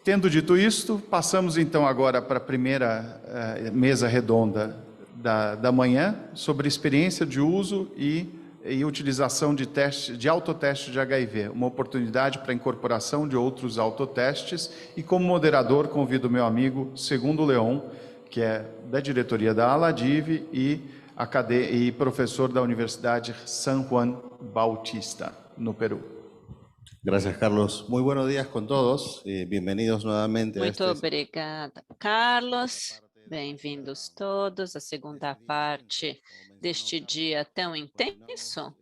Tendo dito isto, passamos então agora para a primeira mesa redonda da manhã, sobre experiência de uso e utilização de autoteste de HIV, uma oportunidade para a incorporação de outros autotestes, e como moderador convido meu amigo Segundo Leon, que é da diretoria da Aladiv e professor da Universidade San Juan Bautista, no Peru. Gracias, Carlos. Muy buenos días con todos. Bienvenidos nuevamente a Muito obrigada, Carlos. Bem-vindos todos à segunda parte deste dia tão intenso.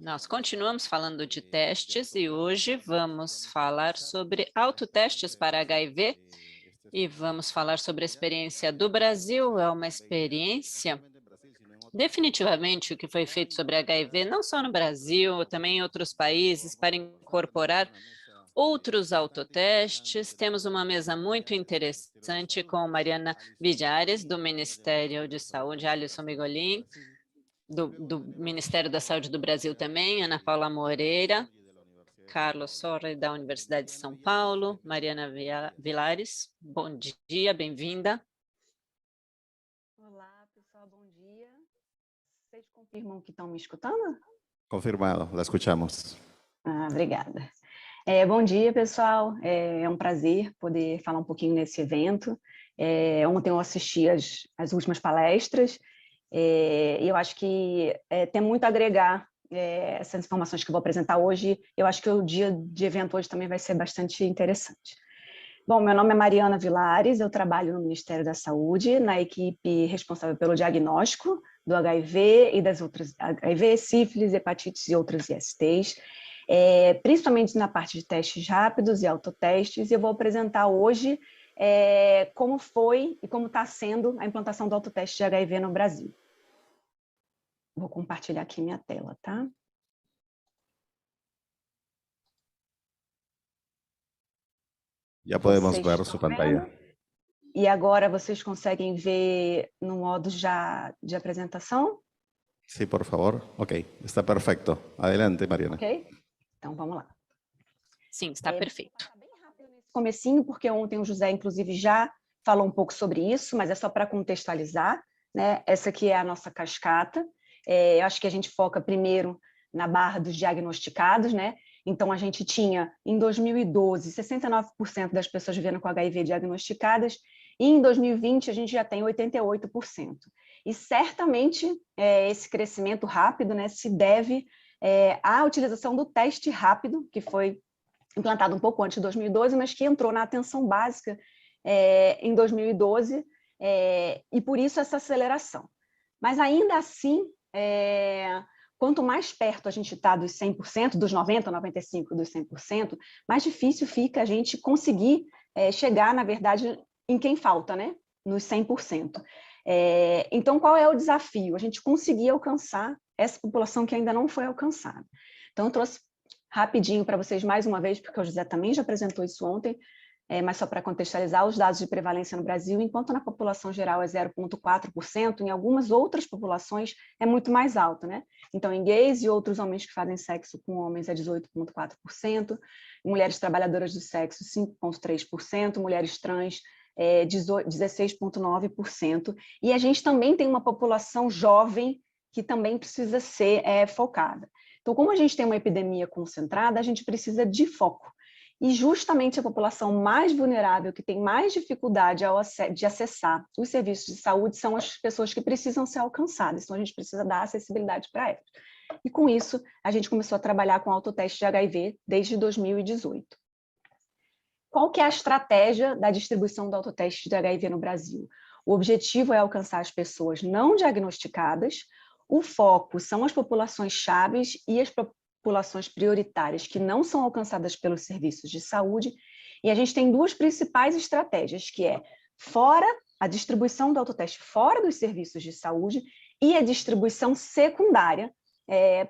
Nós continuamos falando de testes e hoje vamos falar sobre autotestes para HIV e vamos falar sobre a experiência do Brasil. É uma experiência, definitivamente, o que foi feito sobre HIV, não só no Brasil, também em outros países, para incorporar outros autotestes. Temos uma mesa muito interessante com Mariana Villares, do Ministério de Saúde, Alisson Migolin, do Ministério da Saúde do Brasil também, Ana Paula Moreira, Carlos Sorre, da Universidade de São Paulo, Mariana Villares. Bom dia, bem-vinda. Olá, pessoal, bom dia. Vocês confirmam que estão me escutando? Confirmado, la escuchamos. Obrigada. Bom dia, pessoal. É um prazer poder falar um pouquinho nesse evento. Ontem eu assisti as últimas palestras e eu acho que tem muito a agregar essas informações que eu vou apresentar hoje. Eu acho que o dia de evento hoje também vai ser bastante interessante. Bom, meu nome é Mariana Villares, eu trabalho no Ministério da Saúde, na equipe responsável pelo diagnóstico do HIV e das outras HIV, sífilis, hepatites e outras ISTs, principalmente na parte de testes rápidos e autotestes, e eu vou apresentar hoje como foi e como está sendo a implantação do autoteste de HIV no Brasil. Vou compartilhar aqui minha tela, tá? Já podemos ver sua pantalla. E agora vocês conseguem ver no modo já de apresentação? Sim, por favor. Ok, está perfeito. Adelante, Mariana. Ok, então vamos lá. Sim, está perfeito. Vou bem rápido nesse comecinho, porque ontem o José, inclusive, já falou um pouco sobre isso, mas é só para contextualizar, né? Essa aqui é a nossa cascata. Eu acho que a gente foca primeiro na barra dos diagnosticados, né? Então, a gente tinha, em 2012, 69% das pessoas vivendo com HIV diagnosticadas, e em 2020 a gente já tem 88%. E certamente esse crescimento rápido, né, se deve à utilização do teste rápido, que foi implantado um pouco antes de 2012, mas que entrou na atenção básica em 2012, e por isso essa aceleração. Mas ainda assim, quanto mais perto a gente está dos 100%, dos 90%, 95%, dos 100%, mais difícil fica a gente conseguir chegar, na verdade, em quem falta, né? Nos 100%. Então, qual é o desafio? A gente conseguir alcançar essa população que ainda não foi alcançada. Então, eu trouxe rapidinho para vocês mais uma vez, porque o José também já apresentou isso ontem, mas só para contextualizar os dados de prevalência no Brasil, enquanto na população geral é 0,4%, em algumas outras populações é muito mais alto, né? Então, em gays e outros homens que fazem sexo com homens é 18,4%, mulheres trabalhadoras do sexo 5,3%, mulheres trans 16,9%, e a gente também tem uma população jovem que também precisa ser focada. Então, como a gente tem uma epidemia concentrada, a gente precisa de foco. E justamente a população mais vulnerável, que tem mais dificuldade de acessar os serviços de saúde, são as pessoas que precisam ser alcançadas. Então, a gente precisa dar acessibilidade para elas. E com isso, a gente começou a trabalhar com autoteste de HIV desde 2018. Qual que é a estratégia da distribuição do autoteste de HIV no Brasil? O objetivo é alcançar as pessoas não diagnosticadas, o foco são as populações chaves e as populações prioritárias que não são alcançadas pelos serviços de saúde, e a gente tem duas principais estratégias, que é a distribuição do autoteste fora dos serviços de saúde e a distribuição secundária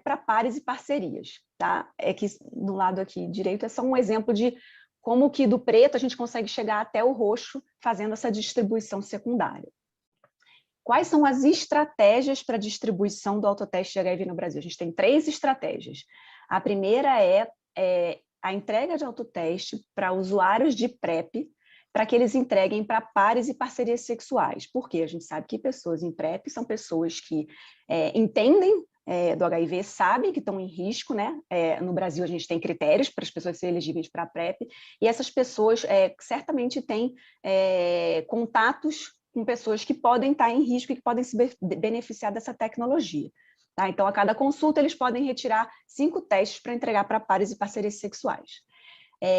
para pares e parcerias. Tá? É que do lado aqui direito é só um exemplo de como que do preto a gente consegue chegar até o roxo fazendo essa distribuição secundária. Quais são as estratégias para a distribuição do autoteste de HIV no Brasil? A gente tem 3 estratégias. A primeira é a entrega de autoteste para usuários de PrEP, para que eles entreguem para pares e parcerias sexuais. Porque a gente sabe que pessoas em PrEP são pessoas que entendem do HIV, sabem que estão em risco, né? No Brasil a gente tem critérios para as pessoas serem elegíveis para a PrEP, e essas pessoas certamente têm contatos com pessoas que podem estar em risco e que podem se beneficiar dessa tecnologia. Tá? Então, a cada consulta, eles podem retirar 5 testes para entregar para pares e parcerias sexuais.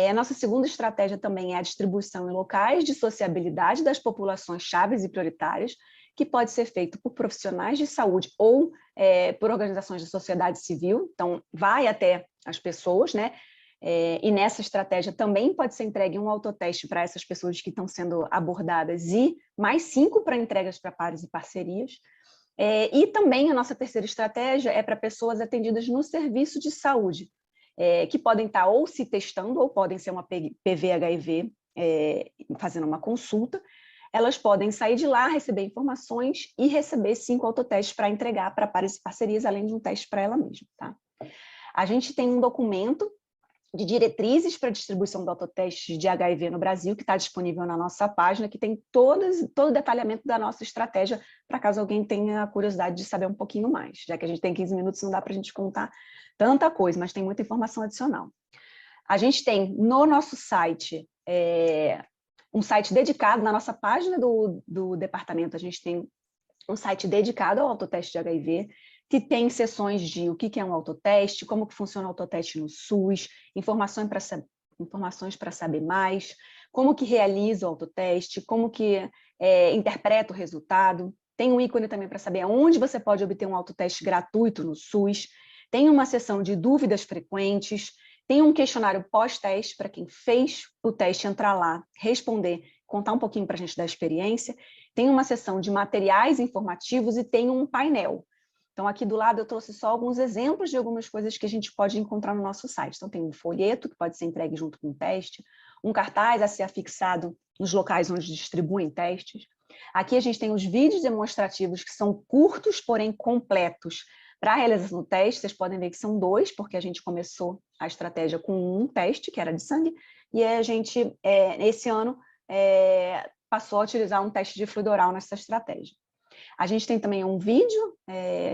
A nossa segunda estratégia também é a distribuição em locais de sociabilidade das populações chaves e prioritárias, que pode ser feito por profissionais de saúde ou por organizações da sociedade civil, então vai até as pessoas, né? E nessa estratégia também pode ser entregue um autoteste para essas pessoas que estão sendo abordadas e mais 5 para entregas para pares e parcerias. E também a nossa terceira estratégia é para pessoas atendidas no serviço de saúde, que podem estar ou se testando ou podem ser uma PV-HIV fazendo uma consulta. Elas podem sair de lá, receber informações e receber 5 autotestes para entregar para pares e parcerias, além de um teste para ela mesma. Tá? A gente tem um documento de diretrizes para distribuição do autoteste de HIV no Brasil, que está disponível na nossa página, que tem todo o detalhamento da nossa estratégia, para caso alguém tenha a curiosidade de saber um pouquinho mais. Já que a gente tem 15 minutos, não dá para a gente contar tanta coisa, mas tem muita informação adicional. A gente tem no nosso site, um site dedicado, na nossa página do departamento, a gente tem um site dedicado ao autoteste de HIV, que tem sessões de o que é um autoteste, como que funciona o autoteste no SUS, informações para saber mais, como que realiza o autoteste, como que interpreta o resultado. Tem um ícone também para saber aonde você pode obter um autoteste gratuito no SUS. Tem uma seção de dúvidas frequentes, tem um questionário pós-teste para quem fez o teste entrar lá, responder, contar um pouquinho para a gente da experiência. Tem uma seção de materiais informativos e tem um painel. Então, aqui do lado eu trouxe só alguns exemplos de algumas coisas que a gente pode encontrar no nosso site. Então, tem um folheto que pode ser entregue junto com o teste, um cartaz a ser afixado nos locais onde distribuem testes. Aqui a gente tem os vídeos demonstrativos que são curtos, porém completos, para a realização do teste. Vocês podem ver que são 2, porque a gente começou a estratégia com um teste, que era de sangue, e a gente, esse ano, passou a utilizar um teste de fluido oral nessa estratégia. A gente tem também um vídeo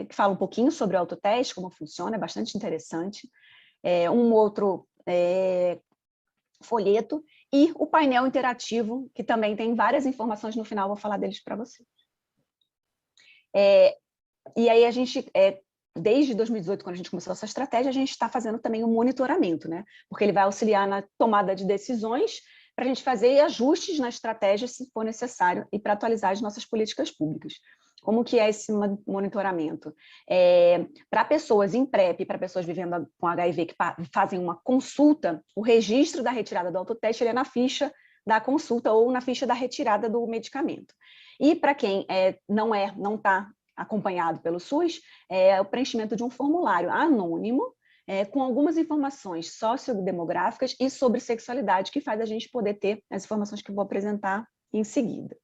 que fala um pouquinho sobre o autoteste, como funciona, é bastante interessante. Um outro folheto e o painel interativo, que também tem várias informações no final, vou falar deles para vocês. E aí a gente, desde 2018, quando a gente começou essa estratégia, a gente está fazendo também um monitoramento, né? Porque ele vai auxiliar na tomada de decisões para a gente fazer ajustes na estratégia, se for necessário, e para atualizar as nossas políticas públicas. Como que é esse monitoramento? Para pessoas em PrEP, para pessoas vivendo com HIV que fazem uma consulta, o registro da retirada do autoteste ele é na ficha da consulta ou na ficha da retirada do medicamento. E para quem não está acompanhado pelo SUS, é o preenchimento de um formulário anônimo, com algumas informações sociodemográficas e sobre sexualidade, que faz a gente poder ter as informações que eu vou apresentar em seguida.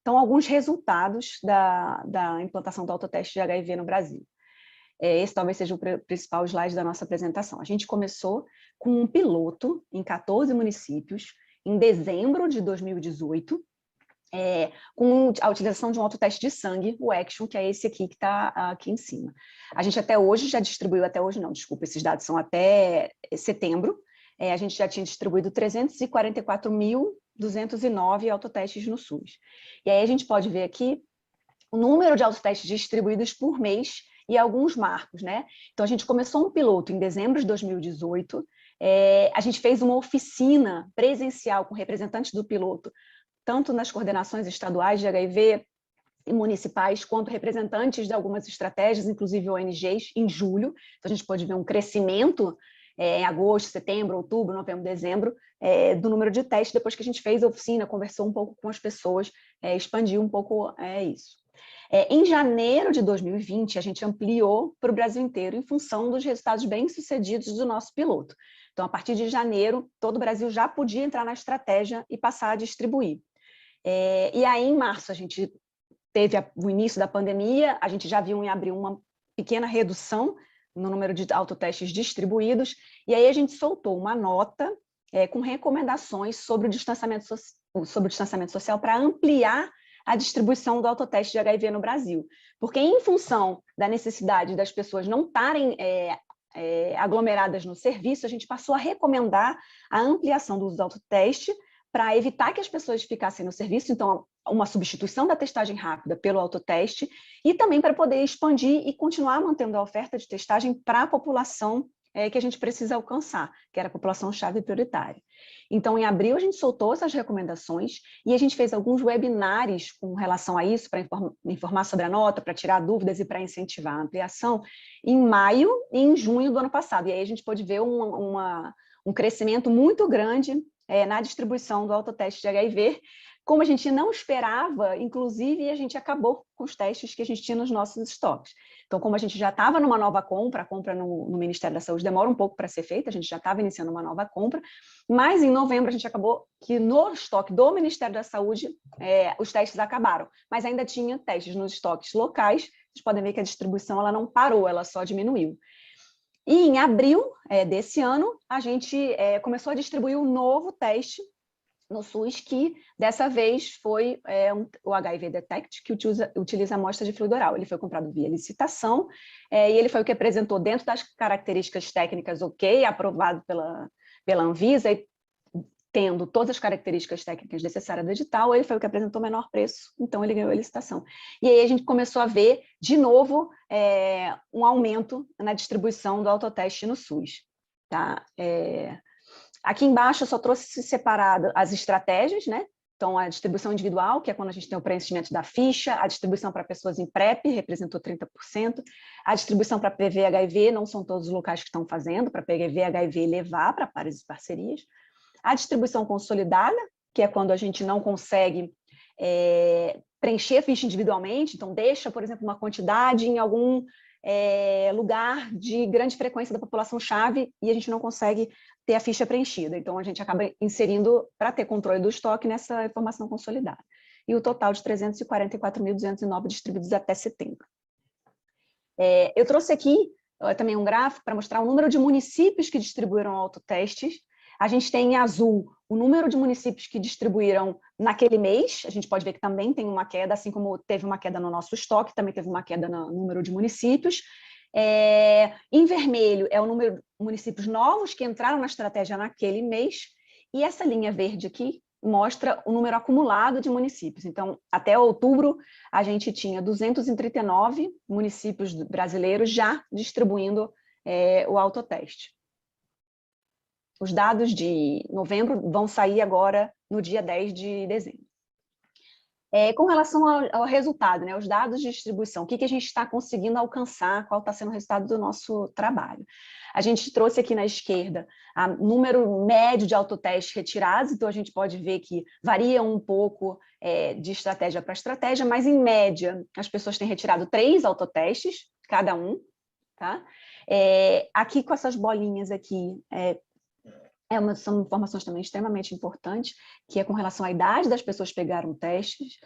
Então, alguns resultados da implantação do autoteste de HIV no Brasil. Esse talvez seja o principal slide da nossa apresentação. A gente começou com um piloto em 14 municípios, em dezembro de 2018, com a utilização de um autoteste de sangue, o Action, que é esse aqui que está aqui em cima. A gente até hoje já distribuiu, até hoje não, desculpa, esses dados são até setembro, a gente já tinha distribuído 344.209 autotestes no SUS. E aí a gente pode ver aqui o número de autotestes distribuídos por mês e alguns marcos, né? Então a gente começou um piloto em dezembro de 2018, a gente fez uma oficina presencial com representantes do piloto, tanto nas coordenações estaduais de HIV e municipais, quanto representantes de algumas estratégias, inclusive ONGs, em julho. Então, a gente pode ver um crescimento em agosto, setembro, outubro, novembro, dezembro, do número de testes, depois que a gente fez a oficina, conversou um pouco com as pessoas, expandiu um pouco isso. Em janeiro de 2020, a gente ampliou para o Brasil inteiro, em função dos resultados bem-sucedidos do nosso piloto. Então, a partir de janeiro, todo o Brasil já podia entrar na estratégia e passar a distribuir. E aí, em março, a gente teve o início da pandemia, a gente já viu em abril uma pequena redução no número de autotestes distribuídos, e aí a gente soltou uma nota com recomendações sobre o distanciamento social para ampliar a distribuição do autoteste de HIV no Brasil. Porque em função da necessidade das pessoas não estarem aglomeradas no serviço, a gente passou a recomendar a ampliação do uso do autoteste para evitar que as pessoas ficassem no serviço, então uma substituição da testagem rápida pelo autoteste, e também para poder expandir e continuar mantendo a oferta de testagem para a população que a gente precisa alcançar, que era a população-chave prioritária. Então, em abril, a gente soltou essas recomendações e a gente fez alguns webinários com relação a isso, para informar sobre a nota, para tirar dúvidas e para incentivar a ampliação, em maio e em junho do ano passado. E aí a gente pôde ver um crescimento muito grande na distribuição do autoteste de HIV, como a gente não esperava, inclusive a gente acabou com os testes que a gente tinha nos nossos estoques. Então, como a gente já estava numa nova compra, a compra no Ministério da Saúde demora um pouco para ser feita, a gente já estava iniciando uma nova compra, mas em novembro a gente acabou que no estoque do Ministério da Saúde os testes acabaram, mas ainda tinha testes nos estoques locais. Vocês podem ver que a distribuição ela não parou, ela só diminuiu. E em abril desse ano, a gente começou a distribuir um novo teste no SUS, que dessa vez foi o HIV Detect, que utiliza amostra de fluido oral. Ele foi comprado via licitação, e ele foi o que apresentou dentro das características técnicas ok, aprovado pela Anvisa, e tendo todas as características técnicas necessárias do edital, ele foi o que apresentou o menor preço, então ele ganhou a licitação. E aí a gente começou a ver, de novo, um aumento na distribuição do autoteste no SUS. Tá? Aqui embaixo eu só trouxe separado as estratégias, né? Então, a distribuição individual, que é quando a gente tem o preenchimento da ficha, a distribuição para pessoas em PrEP, representou 30%, a distribuição para PV-HIV, não são todos os locais que estão fazendo, para PV-HIV levar para pares e parcerias, a distribuição consolidada, que é quando a gente não consegue preencher a ficha individualmente, então deixa, por exemplo, uma quantidade em algum lugar de grande frequência da população-chave e a gente não consegue ter a ficha preenchida. Então, a gente acaba inserindo, para ter controle do estoque, nessa informação consolidada. E o total de 344.209 distribuídos até setembro. Eu trouxe aqui também um gráfico para mostrar o número de municípios que distribuíram autotestes. A gente tem em azul o número de municípios que distribuíram naquele mês. A gente pode ver que também tem uma queda, assim como teve uma queda no nosso estoque, também teve uma queda no número de municípios. Em vermelho é o número de municípios novos que entraram na estratégia naquele mês, e essa linha verde aqui mostra o número acumulado de municípios. Então, até outubro, a gente tinha 239 municípios brasileiros já distribuindo o autoteste. Os dados de novembro vão sair agora no dia 10 de dezembro. Com relação ao resultado, né, os dados de distribuição, o que a gente está conseguindo alcançar, qual está sendo o resultado do nosso trabalho? A gente trouxe aqui na esquerda o número médio de autotestes retirados, então a gente pode ver que varia um pouco de estratégia para estratégia, mas em média as pessoas têm retirado 3 autotestes, cada um. Tá? Aqui com essas bolinhas aqui, são informações também extremamente importantes, que é com relação à idade das pessoas que pegaram testes.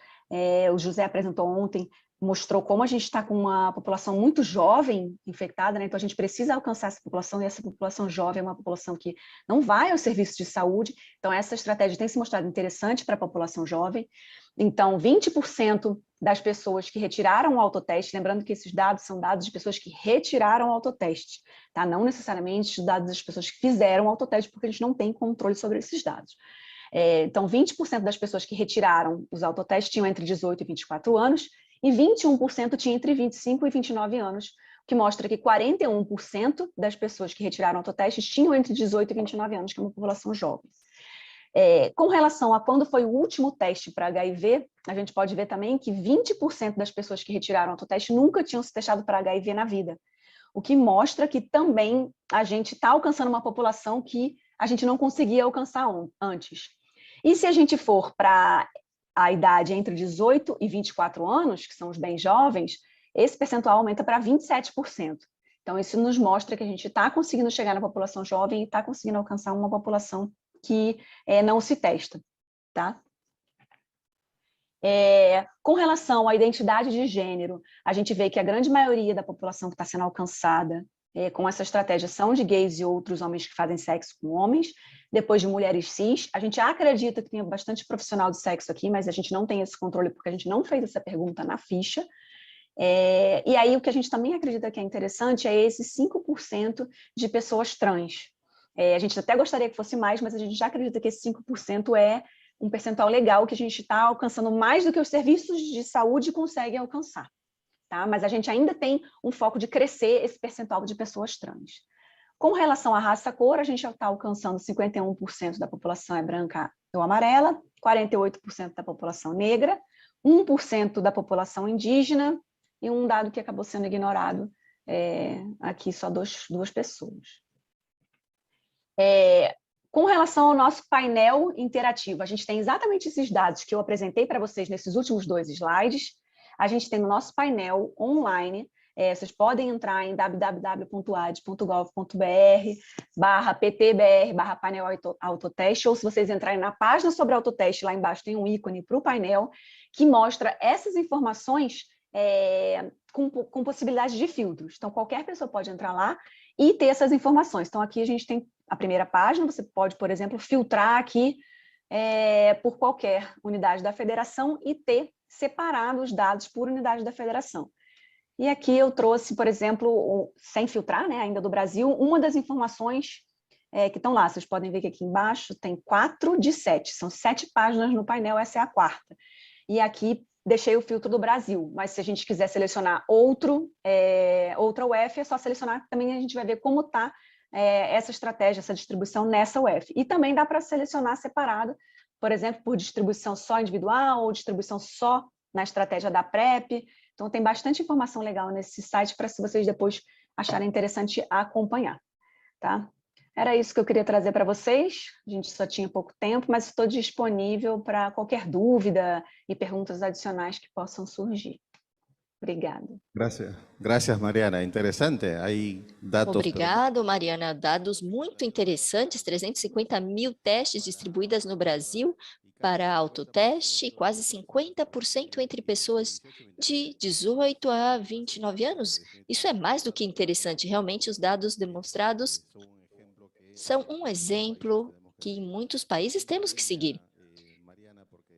O José apresentou ontem, mostrou como a gente está com uma população muito jovem infectada, né? Então a gente precisa alcançar essa população, e essa população jovem é uma população que não vai ao serviço de saúde, então essa estratégia tem se mostrado interessante para a população jovem. Então, 20% das pessoas que retiraram o autoteste, lembrando que esses dados são dados de pessoas que retiraram o autoteste, tá? Não necessariamente os dados das pessoas que fizeram o autoteste, porque a gente não tem controle sobre esses dados. Então, 20% das pessoas que retiraram os autotestes tinham entre 18 e 24 anos, e 21% tinha entre 25 e 29 anos, o que mostra que 41% das pessoas que retiraram autotestes tinham entre 18 e 29 anos, que é uma população jovem. Com relação a quando foi o último teste para HIV, a gente pode ver também que 20% das pessoas que retiraram autoteste nunca tinham se testado para HIV na vida, o que mostra que também a gente está alcançando uma população que a gente não conseguia alcançar antes. E se a gente for para a idade entre 18 e 24 anos, que são os bem jovens, esse percentual aumenta para 27%. Então, isso nos mostra que a gente está conseguindo chegar na população jovem e está conseguindo alcançar uma população que não se testa. Tá? Com relação à identidade de gênero, a gente vê que a grande maioria da população que está sendo alcançada com essa estratégia são de gays e outros homens que fazem sexo com homens, depois de mulheres cis. A gente acredita que tem bastante profissional de sexo aqui, mas a gente não tem esse controle porque a gente não fez essa pergunta na ficha. E aí o que a gente também acredita que é interessante é esses 5% de pessoas trans. A gente até gostaria que fosse mais, mas a gente já acredita que esse 5% é um percentual legal que a gente está alcançando mais do que os serviços de saúde conseguem alcançar. Tá? Mas a gente ainda tem um foco de crescer esse percentual de pessoas trans. Com relação à raça-cor, a gente já está alcançando 51% da população é branca ou amarela, 48% da população negra, 1% da população indígena e um dado que acabou sendo ignorado, aqui só duas pessoas. Com relação ao nosso painel interativo, a gente tem exatamente esses dados que eu apresentei para vocês nesses últimos 2 slides. A gente tem no nosso painel online, vocês podem entrar em www.ad.gov.br/ptbr/painel autoteste, ou se vocês entrarem na página sobre autoteste, lá embaixo tem um ícone para o painel que mostra essas informações com possibilidade de filtros. Então, qualquer pessoa pode entrar lá e ter essas informações. Então, aqui a gente tem a primeira página, você pode, por exemplo, filtrar aqui por qualquer unidade da federação e ter separado os dados por unidade da federação. E aqui eu trouxe, por exemplo, sem filtrar, né, ainda do Brasil, uma das informações que estão lá. Vocês podem ver que aqui embaixo tem 4 de 7, são 7 páginas no painel, essa é a 4ª. E aqui deixei o filtro do Brasil, mas se a gente quiser selecionar outra UF, é só selecionar, também a gente vai ver como está essa estratégia, essa distribuição nessa UF. E também dá para selecionar separado, por exemplo, por distribuição só individual ou distribuição só na estratégia da PrEP. Então, tem bastante informação legal nesse site para se vocês depois acharem interessante acompanhar. Tá? Era isso que eu queria trazer para vocês. A gente só tinha pouco tempo, mas estou disponível para qualquer dúvida e perguntas adicionais que possam surgir. Obrigada. Gracias, Mariana. Interessante. Aí dados. Obrigado, Mariana. Dados muito interessantes, 350 mil testes distribuídas no Brasil para autoteste, quase 50% entre pessoas de 18 a 29 anos. Isso é mais do que interessante. Realmente, os dados demonstrados são um exemplo que em muitos países temos que seguir.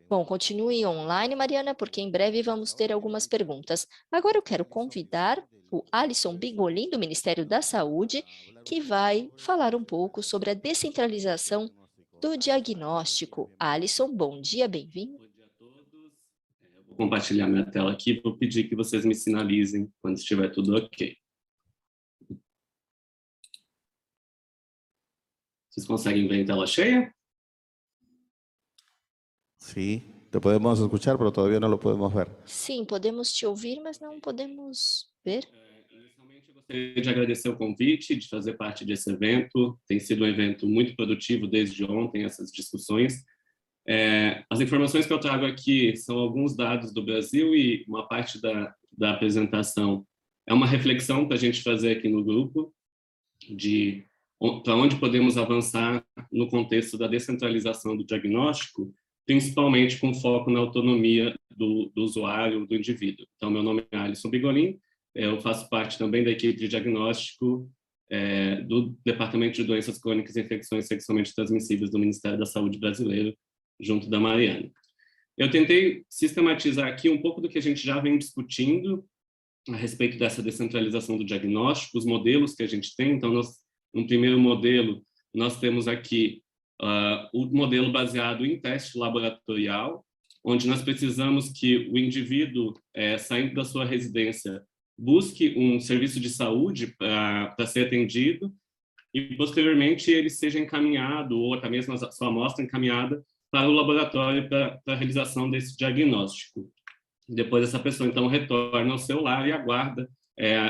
Bom, continue online, Mariana, porque em breve vamos ter algumas perguntas. Agora eu quero convidar o Alisson Bigolin, do Ministério da Saúde, que vai falar um pouco sobre a descentralização do diagnóstico. Alisson, bom dia, bem-vindo. Bom dia a todos. Eu vou compartilhar minha tela aqui e vou pedir que vocês me sinalizem quando estiver tudo ok. Vocês conseguem ver em tela cheia? Sí, te podemos escuchar, pero todavía no lo podemos ver. Sim, podemos te ouvir, mas não podemos ver. Inicialmente, eu gostaria de agradecer o convite, de fazer parte desse evento. Tem sido um evento muito produtivo desde ontem, essas discussões. As informações que eu trago aqui são alguns dados do Brasil e uma parte da apresentação é uma reflexão para a gente fazer aqui no grupo de para onde podemos avançar no contexto da descentralização do diagnóstico, principalmente com foco na autonomia do usuário, do indivíduo. Então, meu nome é Alisson Bigolin, eu faço parte também da equipe de diagnóstico do Departamento de Doenças Crônicas e Infecções Sexualmente Transmissíveis do Ministério da Saúde brasileiro, junto da Mariana. Eu tentei sistematizar aqui um pouco do que a gente já vem discutindo a respeito dessa descentralização do diagnóstico, os modelos que a gente tem. Então, no primeiro modelo, nós temos aqui o modelo baseado em teste laboratorial, onde nós precisamos que o indivíduo, saindo da sua residência, busque um serviço de saúde para ser atendido e, posteriormente, ele seja encaminhado, ou até mesmo a sua amostra encaminhada para o laboratório para a realização desse diagnóstico. Depois, essa pessoa, então, retorna ao seu lar e aguarda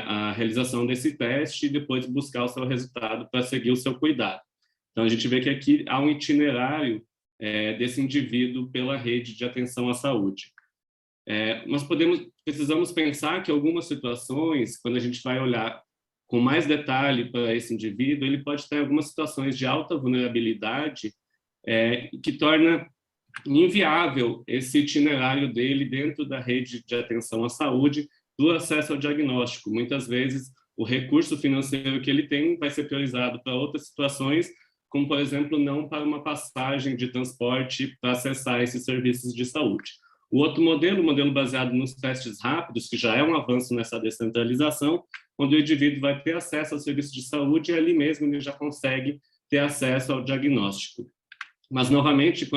a realização desse teste e depois buscar o seu resultado para seguir o seu cuidado. Então, a gente vê que aqui há um itinerário desse indivíduo pela rede de atenção à saúde. Nós precisamos pensar que algumas situações, quando a gente vai olhar com mais detalhe para esse indivíduo, ele pode ter algumas situações de alta vulnerabilidade que torna inviável esse itinerário dele dentro da rede de atenção à saúde do acesso ao diagnóstico. Muitas vezes, o recurso financeiro que ele tem vai ser priorizado para outras situações, como, por exemplo, não para uma passagem de transporte para acessar esses serviços de saúde. O outro modelo, o modelo baseado nos testes rápidos, que já é um avanço nessa descentralização, onde o indivíduo vai ter acesso ao serviço de saúde e ali mesmo ele já consegue ter acesso ao diagnóstico. Mas, novamente,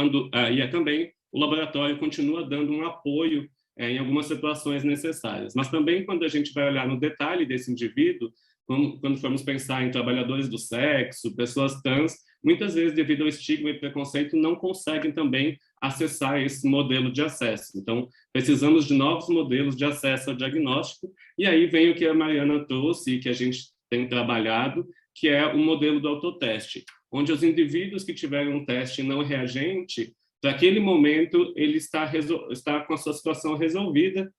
também o laboratório continua dando um apoio em algumas situações necessárias. Mas também, quando a gente vai olhar no detalhe desse indivíduo, quando formos pensar em trabalhadores do sexo, pessoas trans, muitas vezes, devido ao estigma e preconceito, não conseguem também acessar esse modelo de acesso. Então, precisamos de novos modelos de acesso ao diagnóstico, e aí vem o que a Mariana trouxe e que a gente tem trabalhado, que é o modelo do autoteste, onde os indivíduos que tiveram um teste não reagente, para aquele momento, ele está com a sua situação resolvida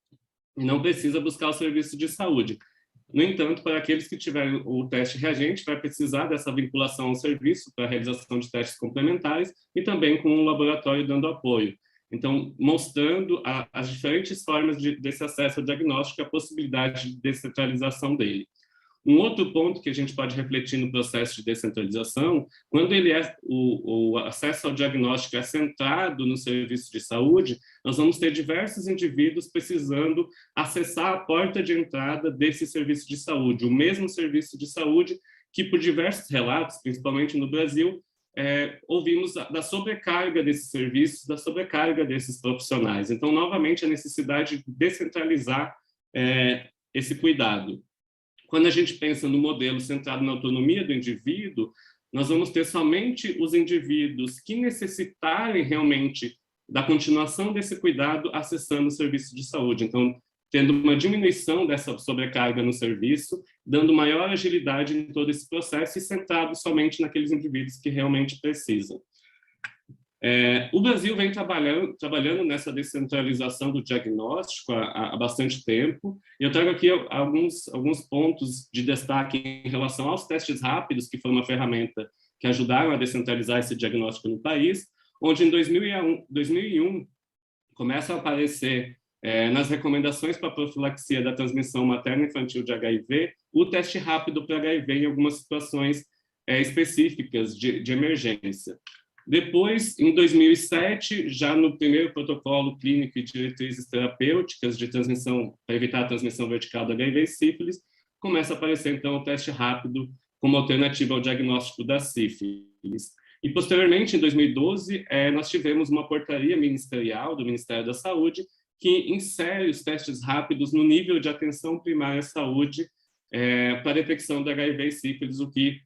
e não precisa buscar o serviço de saúde. No entanto, para aqueles que tiverem o teste reagente, vai precisar dessa vinculação ao serviço para a realização de testes complementares e também com o laboratório dando apoio. Então, mostrando as diferentes formas desse acesso ao diagnóstico e a possibilidade de descentralização dele. Um outro ponto que a gente pode refletir no processo de descentralização, quando o acesso ao diagnóstico é centrado no serviço de saúde, nós vamos ter diversos indivíduos precisando acessar a porta de entrada desse serviço de saúde, o mesmo serviço de saúde que, por diversos relatos, principalmente no Brasil, ouvimos da sobrecarga desses serviços, da sobrecarga desses profissionais. Então, novamente, a necessidade de descentralizar esse cuidado. Quando a gente pensa no modelo centrado na autonomia do indivíduo, nós vamos ter somente os indivíduos que necessitarem realmente da continuação desse cuidado acessando o serviço de saúde. Então, tendo uma diminuição dessa sobrecarga no serviço, dando maior agilidade em todo esse processo e centrado somente naqueles indivíduos que realmente precisam. O Brasil vem trabalhando nessa descentralização do diagnóstico há bastante tempo, e eu trago aqui alguns pontos de destaque em relação aos testes rápidos, que foi uma ferramenta que ajudaram a descentralizar esse diagnóstico no país, onde em 2001 começa a aparecer nas recomendações para a profilaxia da transmissão materno-infantil de HIV, o teste rápido para HIV em algumas situações específicas de emergência. Depois, em 2007, já no primeiro protocolo clínico e diretrizes terapêuticas de transmissão, para evitar a transmissão vertical da HIV e sífilis, começa a aparecer, então, o teste rápido como alternativa ao diagnóstico da sífilis. E, posteriormente, em 2012, nós tivemos uma portaria ministerial do Ministério da Saúde que insere os testes rápidos no nível de atenção primária à saúde para a detecção da HIV e sífilis, o que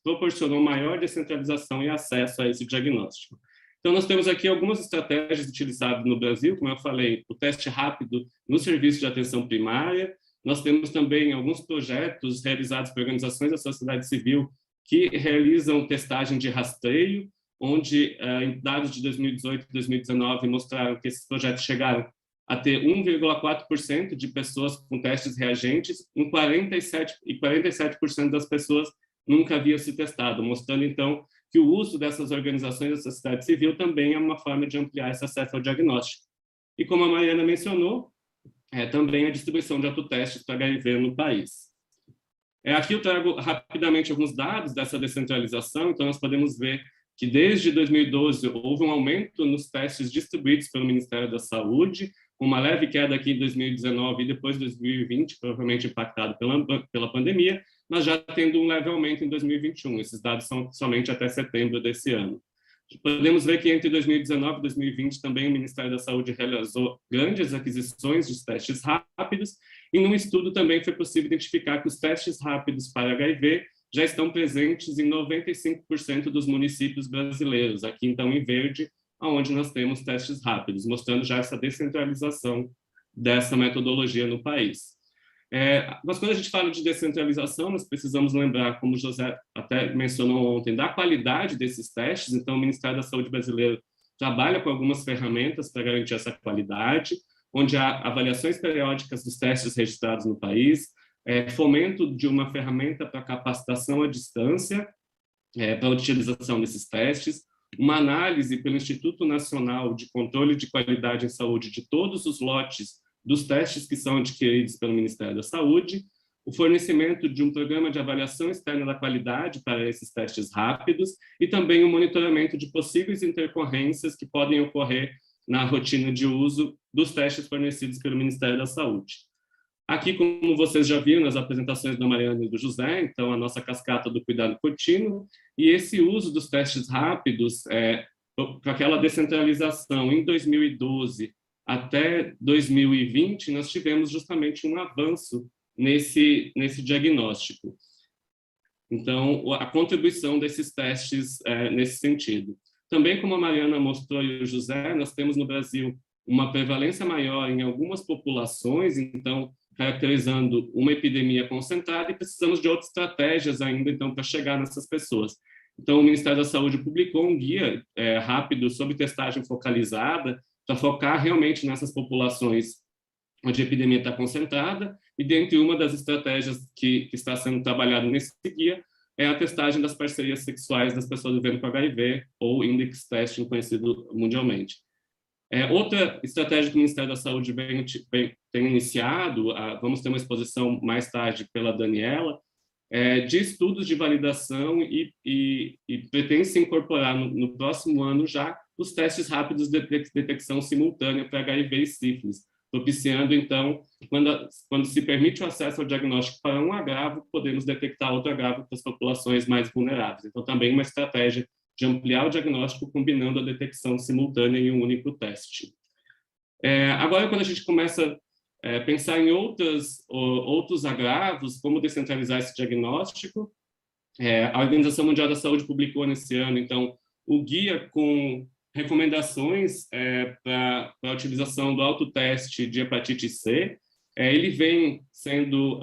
proporcionou maior descentralização e acesso a esse diagnóstico. Então, nós temos aqui algumas estratégias utilizadas no Brasil, como eu falei, o teste rápido no serviço de atenção primária. Nós temos também alguns projetos realizados por organizações da sociedade civil que realizam testagem de rastreio, onde dados de 2018 e 2019 mostraram que esses projetos chegaram a ter 1,4% de pessoas com testes reagentes, em 47% das pessoas nunca haviam se testado, mostrando, então, que o uso dessas organizações da sociedade civil também é uma forma de ampliar esse acesso ao diagnóstico. E como a Mariana mencionou, também a distribuição de autotestes para HIV no país. Aqui eu trago rapidamente alguns dados dessa descentralização, então nós podemos ver que desde 2012 houve um aumento nos testes distribuídos pelo Ministério da Saúde, uma leve queda aqui em 2019 e depois 2020, provavelmente impactado pela pandemia, mas já tendo um leve aumento em 2021. Esses dados são somente até setembro desse ano. Podemos ver que entre 2019 e 2020 também o Ministério da Saúde realizou grandes aquisições de testes rápidos, e num estudo também foi possível identificar que os testes rápidos para HIV já estão presentes em 95% dos municípios brasileiros, aqui então em verde, onde nós temos testes rápidos, mostrando já essa descentralização dessa metodologia no país. Mas quando a gente fala de descentralização, nós precisamos lembrar, como o José até mencionou ontem, da qualidade desses testes. Então, o Ministério da Saúde brasileiro trabalha com algumas ferramentas para garantir essa qualidade, onde há avaliações periódicas dos testes registrados no país, fomento de uma ferramenta para capacitação à distância, para a utilização desses testes, uma análise pelo Instituto Nacional de Controle de Qualidade em Saúde de todos os lotes dos testes que são adquiridos pelo Ministério da Saúde, o fornecimento de um programa de avaliação externa da qualidade para esses testes rápidos e também o monitoramento de possíveis intercorrências que podem ocorrer na rotina de uso dos testes fornecidos pelo Ministério da Saúde. Aqui, como vocês já viram nas apresentações da Mariana e do José, então a nossa cascata do cuidado contínuo, e esse uso dos testes rápidos, para aquela descentralização em 2012 até 2020, nós tivemos justamente um avanço nesse diagnóstico. Então, a contribuição desses testes nesse sentido. Também, como a Mariana mostrou e o José, nós temos no Brasil uma prevalência maior em algumas populações, então, caracterizando uma epidemia concentrada, e precisamos de outras estratégias ainda, então, para chegar nessas pessoas. Então, o Ministério da Saúde publicou um guia rápido sobre testagem focalizada, para focar realmente nessas populações onde a epidemia está concentrada, e dentre uma das estratégias que está sendo trabalhada nesse guia é a testagem das parcerias sexuais das pessoas vivendo com HIV, ou index testing, conhecido mundialmente. Outra estratégia que o Ministério da Saúde tem iniciado, vamos ter uma exposição mais tarde pela Daniela, de estudos de validação e pretende se incorporar no próximo ano já os testes rápidos de detecção simultânea para HIV e sífilis, propiciando, então, quando se permite o acesso ao diagnóstico para um agravo, podemos detectar outro agravo para as populações mais vulneráveis. Então, também uma estratégia de ampliar o diagnóstico, combinando a detecção simultânea em um único teste. Agora, quando a gente começa a pensar em outros agravos, como descentralizar esse diagnóstico, a Organização Mundial da Saúde publicou nesse ano, então, o guia com recomendações para a utilização do autoteste de hepatite C. Ele vem sendo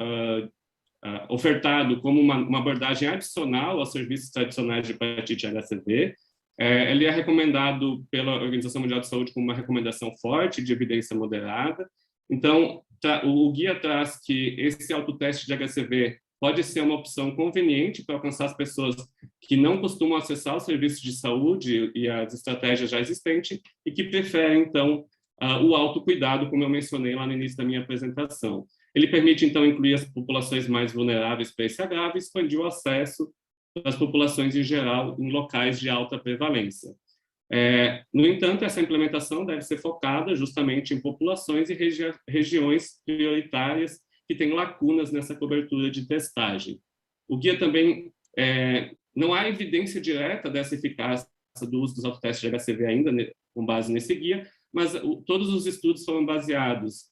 ofertado como uma abordagem adicional aos serviços tradicionais de hepatite HCV. Ele é recomendado pela Organização Mundial de Saúde como uma recomendação forte, de evidência moderada. Então, o guia traz que esse autoteste de HCV pode ser uma opção conveniente para alcançar as pessoas que não costumam acessar os serviços de saúde e as estratégias já existentes e que preferem, então, o autocuidado, como eu mencionei lá no início da minha apresentação. Ele permite, então, incluir as populações mais vulneráveis para esse agravo e expandir o acesso das populações em geral em locais de alta prevalência. No entanto, essa implementação deve ser focada justamente em populações e regiões prioritárias que têm lacunas nessa cobertura de testagem. O guia também, não há evidência direta dessa eficácia do uso dos autotestes de HCV ainda, com base nesse guia, mas todos os estudos foram baseados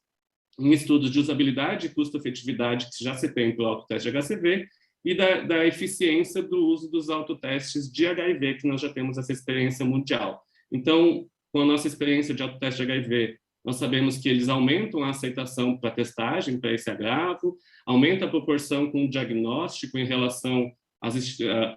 em estudos de usabilidade e custo-efetividade que já se tem para o autoteste de HCV e da eficiência do uso dos autotestes de HIV, que nós já temos essa experiência mundial. Então, com a nossa experiência de autoteste de HIV, nós sabemos que eles aumentam a aceitação para testagem, para esse agravo, aumenta a proporção com o diagnóstico em relação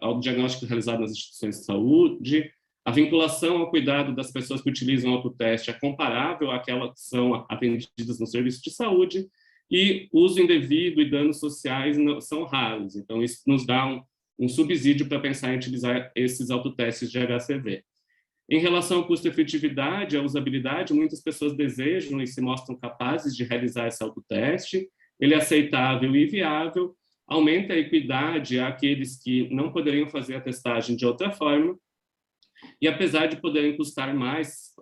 ao diagnóstico realizado nas instituições de saúde, a vinculação ao cuidado das pessoas que utilizam o autoteste é comparável àquelas que são atendidas no serviço de saúde, e uso indevido e danos sociais são raros. Então, isso nos dá um subsídio para pensar em utilizar esses autotestes de HCV. Em relação ao custo-efetividade, à usabilidade, muitas pessoas desejam e se mostram capazes de realizar esse autoteste. Ele é aceitável e viável, aumenta a equidade àqueles que não poderiam fazer a testagem de outra forma, e apesar de poderem custar mais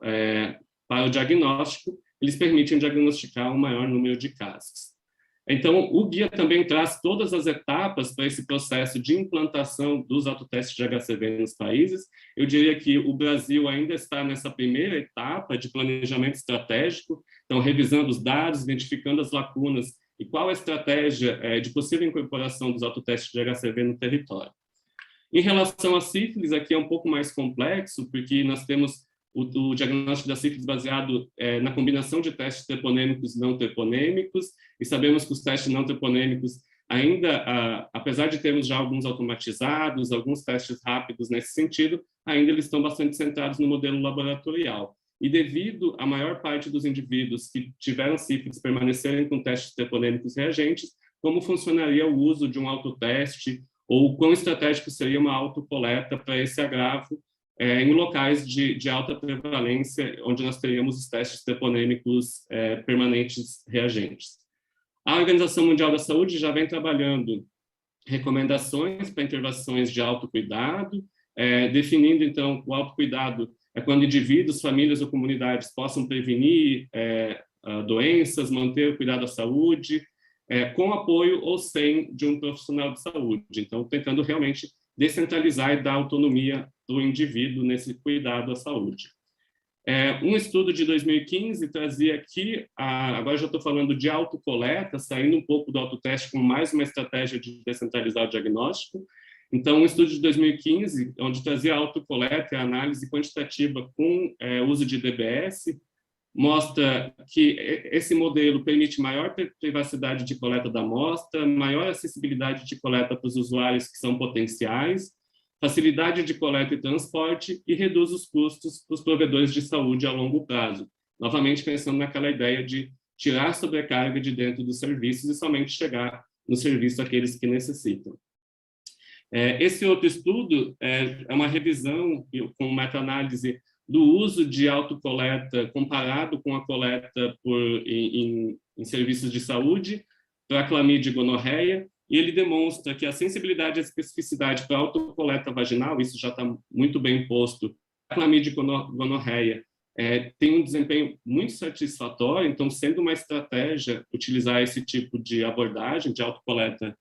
para o diagnóstico, eles permitem diagnosticar um maior número de casos. Então, o guia também traz todas as etapas para esse processo de implantação dos autotestes de HCV nos países. Eu diria que o Brasil ainda está nessa primeira etapa de planejamento estratégico, então, revisando os dados, identificando as lacunas e qual a estratégia de possível incorporação dos autotestes de HCV no território. Em relação à sífilis, aqui é um pouco mais complexo, porque nós temos o diagnóstico da sífilis baseado na combinação de testes treponêmicos e não treponêmicos, e sabemos que os testes não treponêmicos ainda, apesar de termos já alguns automatizados, alguns testes rápidos nesse sentido, ainda eles estão bastante centrados no modelo laboratorial. E devido à maior parte dos indivíduos que tiveram sífilis permanecerem com testes treponêmicos reagentes, como funcionaria o uso de um autoteste, ou quão estratégico seria uma autocoleta para esse agravo em locais de alta prevalência, onde nós teríamos os testes treponêmicos permanentes reagentes. A Organização Mundial da Saúde já vem trabalhando recomendações para intervenções de autocuidado, definindo, então, o autocuidado é quando indivíduos, famílias ou comunidades possam prevenir doenças, manter o cuidado da saúde, com apoio ou sem de um profissional de saúde. Então, tentando realmente descentralizar e dar autonomia do indivíduo nesse cuidado à saúde. Um estudo de 2015 trazia aqui, agora já estou falando de autocoleta, saindo um pouco do autoteste com mais uma estratégia de descentralizar o diagnóstico. Então, um estudo de 2015, onde trazia a autocoleta e a análise quantitativa com uso de DBS, mostra que esse modelo permite maior privacidade de coleta da amostra, maior acessibilidade de coleta para os usuários que são potenciais, facilidade de coleta e transporte e reduz os custos para os provedores de saúde a longo prazo. Novamente, pensando naquela ideia de tirar a sobrecarga de dentro dos serviços e somente chegar no serviço àqueles que necessitam. Esse outro estudo é uma revisão com meta-análise do uso de autocoleta comparado com a coleta em serviços de saúde para clamídia e gonorreia, e ele demonstra que a sensibilidade e a especificidade para a autocoleta vaginal, isso já está muito bem posto, a clamídia e gonorreia tem um desempenho muito satisfatório, então, sendo uma estratégia utilizar esse tipo de abordagem de autocoleta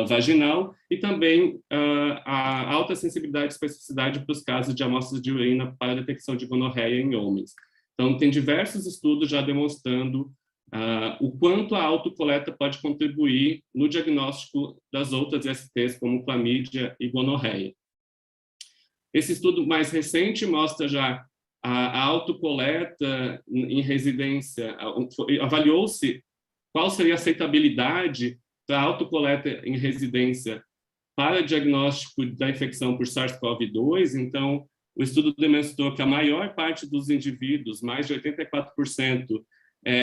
vaginal, e também a alta sensibilidade e especificidade para os casos de amostras de urina para detecção de gonorreia em homens. Então, tem diversos estudos já demonstrando o quanto a autocoleta pode contribuir no diagnóstico das outras ISTs, como clamídia e gonorreia. Esse estudo mais recente mostra já a autocoleta em residência, avaliou-se qual seria a aceitabilidade da autocoleta em residência para diagnóstico da infecção por SARS-CoV-2. Então, o estudo demonstrou que a maior parte dos indivíduos, mais de 84%,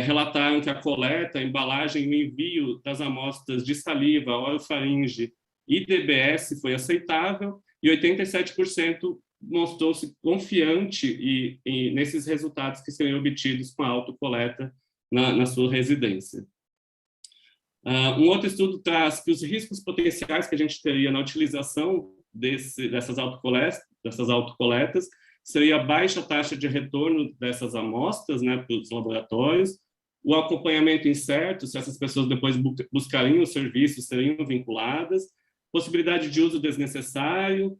relataram que a coleta, a embalagem e o envio das amostras de saliva, orofaringe e DBS foi aceitável, e 87% mostrou-se confiante nesses resultados que seriam obtidos com a autocoleta na sua residência. Um outro estudo traz que os riscos potenciais que a gente teria na utilização dessas autocoletas seria a baixa taxa de retorno dessas amostras, né, para os laboratórios, o acompanhamento incerto, se essas pessoas depois buscariam os serviços, seriam vinculadas, possibilidade de uso desnecessário,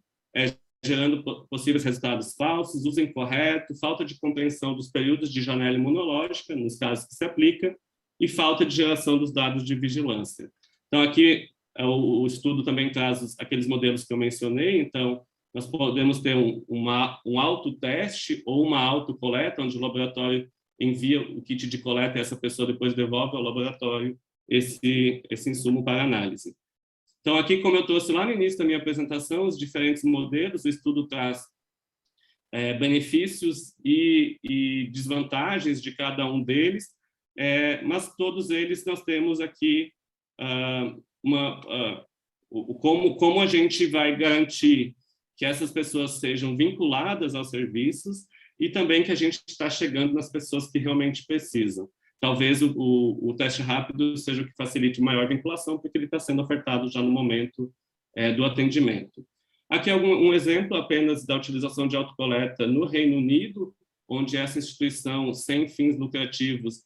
gerando possíveis resultados falsos, uso incorreto, falta de compreensão dos períodos de janela imunológica, nos casos que se aplica, e falta de geração dos dados de vigilância. Então, aqui, o estudo também traz aqueles modelos que eu mencionei. Então, nós podemos ter um autoteste ou uma autocoleta, onde o laboratório envia o kit de coleta e essa pessoa depois devolve ao laboratório esse insumo para análise. Então, aqui, como eu trouxe lá no início da minha apresentação, os diferentes modelos, o estudo traz benefícios e desvantagens de cada um deles, mas todos eles nós temos aqui como a gente vai garantir que essas pessoas sejam vinculadas aos serviços e também que a gente está chegando nas pessoas que realmente precisam. Talvez o teste rápido seja o que facilite maior vinculação, porque ele está sendo ofertado já no momento do atendimento. Aqui é um exemplo apenas da utilização de autocoleta no Reino Unido, onde essa instituição sem fins lucrativos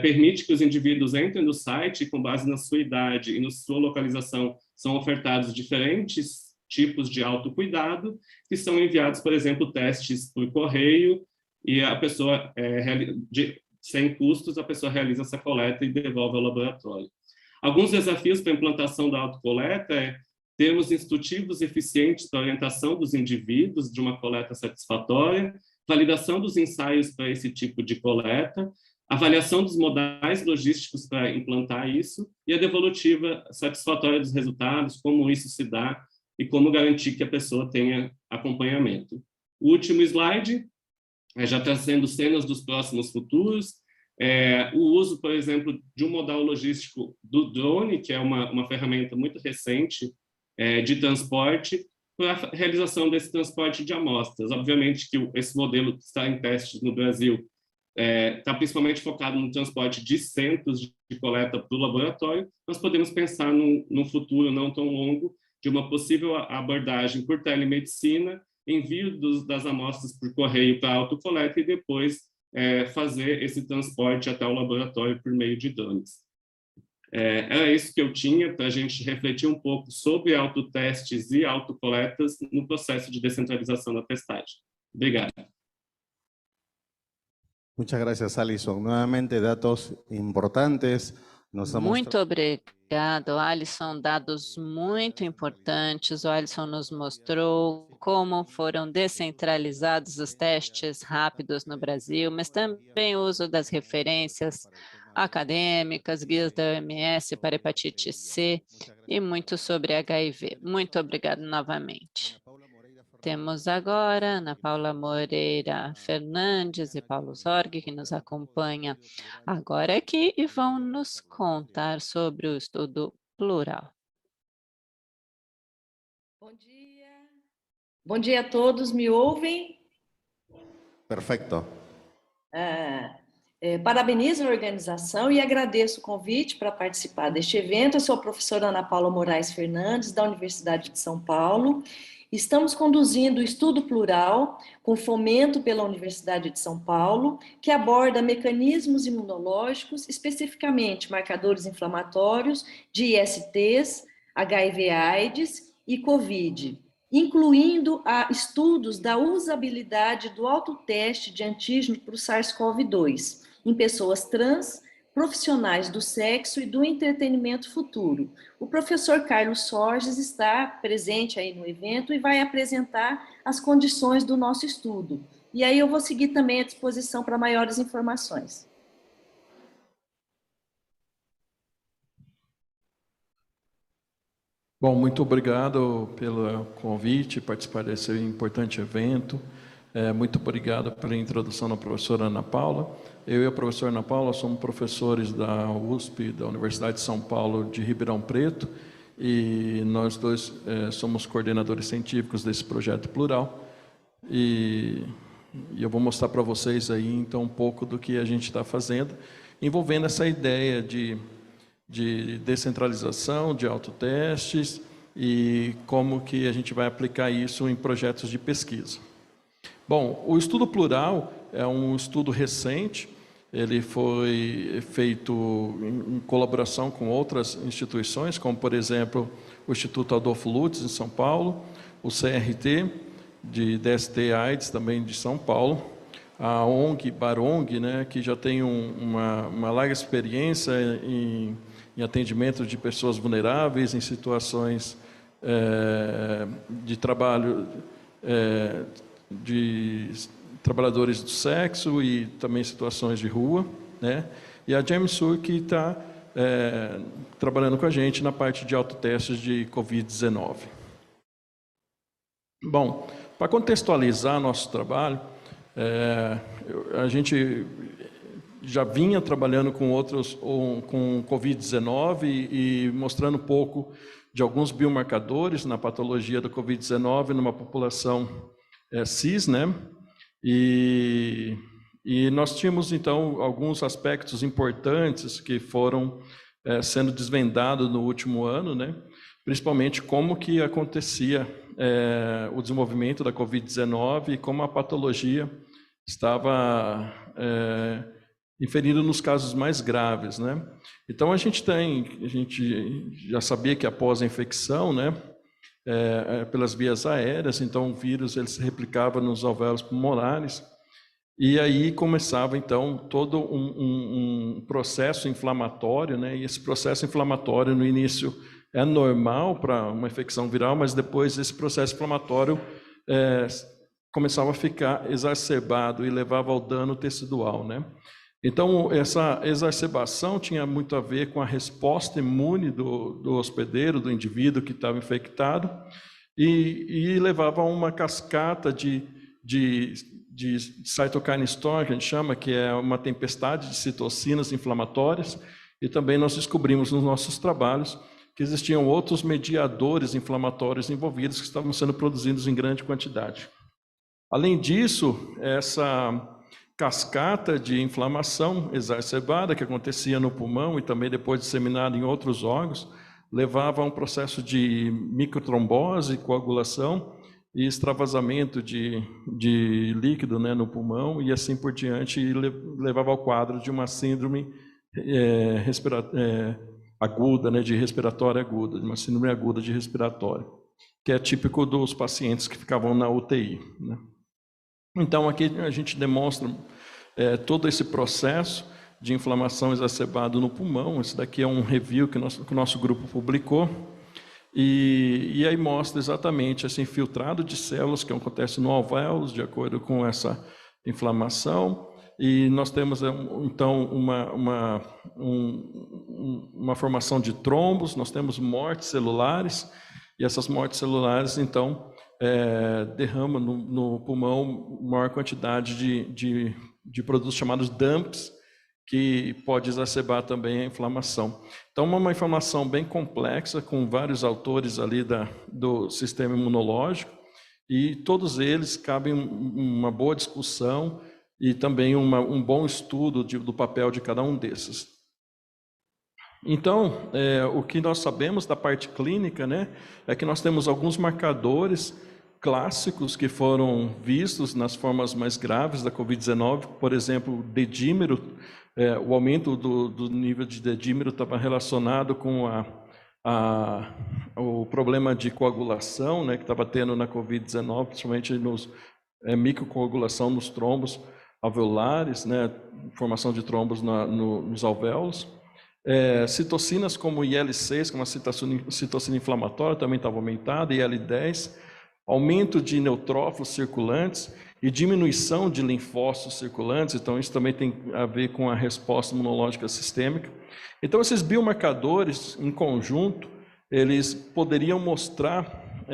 permite que os indivíduos entrem no site e, com base na sua idade e na sua localização, são ofertados diferentes tipos de autocuidado, que são enviados, por exemplo, testes por correio, e a pessoa, sem custos, a pessoa realiza essa coleta e devolve ao laboratório. Alguns desafios para a implantação da autocoleta termos instrutivos eficientes para a orientação dos indivíduos de uma coleta satisfatória, validação dos ensaios para esse tipo de coleta, avaliação dos modais logísticos para implantar isso e a devolutiva satisfatória dos resultados, como isso se dá e como garantir que a pessoa tenha acompanhamento. O último slide, já trazendo cenas dos próximos futuros, o uso, por exemplo, de um modal logístico do drone, que é uma ferramenta muito recente de transporte, para a realização desse transporte de amostras. Obviamente que esse modelo está em testes no Brasil, está principalmente focado no transporte de centros de coleta para o laboratório. Nós podemos pensar num futuro não tão longo de uma possível abordagem por telemedicina, envio das amostras por correio para autocoleta e depois fazer esse transporte até o laboratório por meio de drones. Era isso que eu tinha para a gente refletir um pouco sobre autotestes e autocoletas no processo de descentralização da testagem. Obrigado. Muchas gracias, Alison. Nuevamente, datos importantes. Muito obrigado, Alisson. Dados muito importantes. O Alisson nos mostrou como foram descentralizados os testes rápidos no Brasil, mas também o uso das referências acadêmicas, guias da OMS para hepatite C e muito sobre HIV. Muito obrigado novamente. Temos agora Ana Paula Moreira Fernandes e Paulo Zorg, que nos acompanha agora aqui e vão nos contar sobre o estudo plural. Bom dia. Bom dia a todos, me ouvem? Perfecto. Parabenizo a organização e agradeço o convite para participar deste evento. Eu sou a professora Ana Paula Moraes Fernandes, da Universidade de São Paulo. Estamos conduzindo o estudo plural, com fomento pela Universidade de São Paulo, que aborda mecanismos imunológicos, especificamente marcadores inflamatórios de ISTs, HIV/AIDS e COVID, incluindo estudos da usabilidade do autoteste de antígeno para o SARS-CoV-2 em pessoas trans, profissionais do sexo e do entretenimento futuro. O professor Carlos Sorges está presente aí no evento e vai apresentar as condições do nosso estudo. E aí eu vou seguir também à disposição para maiores informações. Bom, muito obrigado pelo convite, participar desse importante evento. Muito obrigado pela introdução da professora Ana Paula. Eu e a professora Ana Paula somos professores da USP, da Universidade de São Paulo de Ribeirão Preto, e nós dois somos coordenadores científicos desse projeto plural. E eu vou mostrar para vocês aí, então, um pouco do que a gente está fazendo, envolvendo essa ideia de descentralização, de autotestes, e como que a gente vai aplicar isso em projetos de pesquisa. Bom, o estudo plural é um estudo recente, ele foi feito em colaboração com outras instituições, como, por exemplo, o Instituto Adolfo Lutz, em São Paulo, o CRT, de DST/AIDS, também de São Paulo, a ONG Barong, né, que já tem uma larga experiência em atendimento de pessoas vulneráveis, em situações de trabalho de trabalhadores do sexo e também situações de rua, né? E a Jamsur, que está trabalhando com a gente na parte de autotestes de Covid-19. Bom, para contextualizar nosso trabalho, a gente já vinha trabalhando com com Covid-19 e mostrando um pouco de alguns biomarcadores na patologia da Covid-19 numa população cis, né? E nós tínhamos, então, alguns aspectos importantes que foram sendo desvendados no último ano, né? Principalmente como que acontecia o desenvolvimento da Covid-19 e como a patologia estava inferindo nos casos mais graves, né? Então, a gente já sabia que após a infecção, né? Pelas vias aéreas, então o vírus ele se replicava nos alvéolos pulmonares e aí começava então todo um processo inflamatório, né? E esse processo inflamatório no início é normal para uma infecção viral, mas depois esse processo inflamatório começava a ficar exacerbado e levava ao dano tecidual, né? Então, essa exacerbação tinha muito a ver com a resposta imune do hospedeiro, do indivíduo que estava infectado, e levava a uma cascata de cytokine storm, que a gente chama, que é uma tempestade de citocinas inflamatórias, e também nós descobrimos nos nossos trabalhos que existiam outros mediadores inflamatórios envolvidos que estavam sendo produzidos em grande quantidade. Além disso, cascata de inflamação exacerbada que acontecia no pulmão e também depois disseminada em outros órgãos, levava a um processo de microtrombose, coagulação e extravasamento de líquido, né, no pulmão, e assim por diante, e levava ao quadro de uma síndrome aguda, né, de respiratória aguda, de uma síndrome aguda de respiratório, que é típico dos pacientes que ficavam na UTI, né. Então, aqui a gente demonstra todo esse processo de inflamação exacerbado no pulmão. Esse daqui é um review que o nosso grupo publicou, e aí mostra exatamente esse infiltrado de células que acontece no alvéolos, de acordo com essa inflamação, e nós temos, então, uma formação de trombos, nós temos mortes celulares, e essas mortes celulares, então, derramam no pulmão maior quantidade de produtos chamados DAMPs, que pode exacerbar também a inflamação. Então, uma inflamação bem complexa, com vários autores ali do sistema imunológico, e todos eles cabem uma boa discussão e também um bom estudo do papel de cada um desses. Então, o que nós sabemos da parte clínica, né, é que nós temos alguns marcadores clássicos que foram vistos nas formas mais graves da Covid-19, por exemplo, dedímero. O aumento do nível de dedímero estava relacionado com o problema de coagulação, né, que estava tendo na Covid-19, principalmente microcoagulação nos trombos alveolares, né, formação de trombos nos alvéolos. Citocinas como IL-6, que é uma citocina inflamatória, também estava aumentada, IL-10, aumento de neutrófilos circulantes e diminuição de linfócitos circulantes, então isso também tem a ver com a resposta imunológica sistêmica. Então esses biomarcadores, em conjunto, eles poderiam mostrar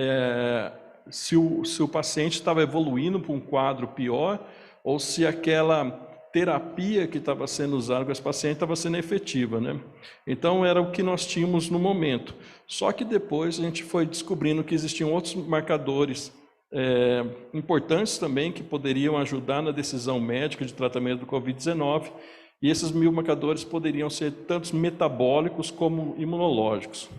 se o paciente estava evoluindo para um quadro pior, ou se aquela terapia que estava sendo usada com esse paciente estava sendo efetiva, né? Então era o que nós tínhamos no momento. Só que depois a gente foi descobrindo que existiam outros marcadores importantes também que poderiam ajudar na decisão médica de tratamento do Covid-19, e esses biomarcadores poderiam ser tanto metabólicos como imunológicos.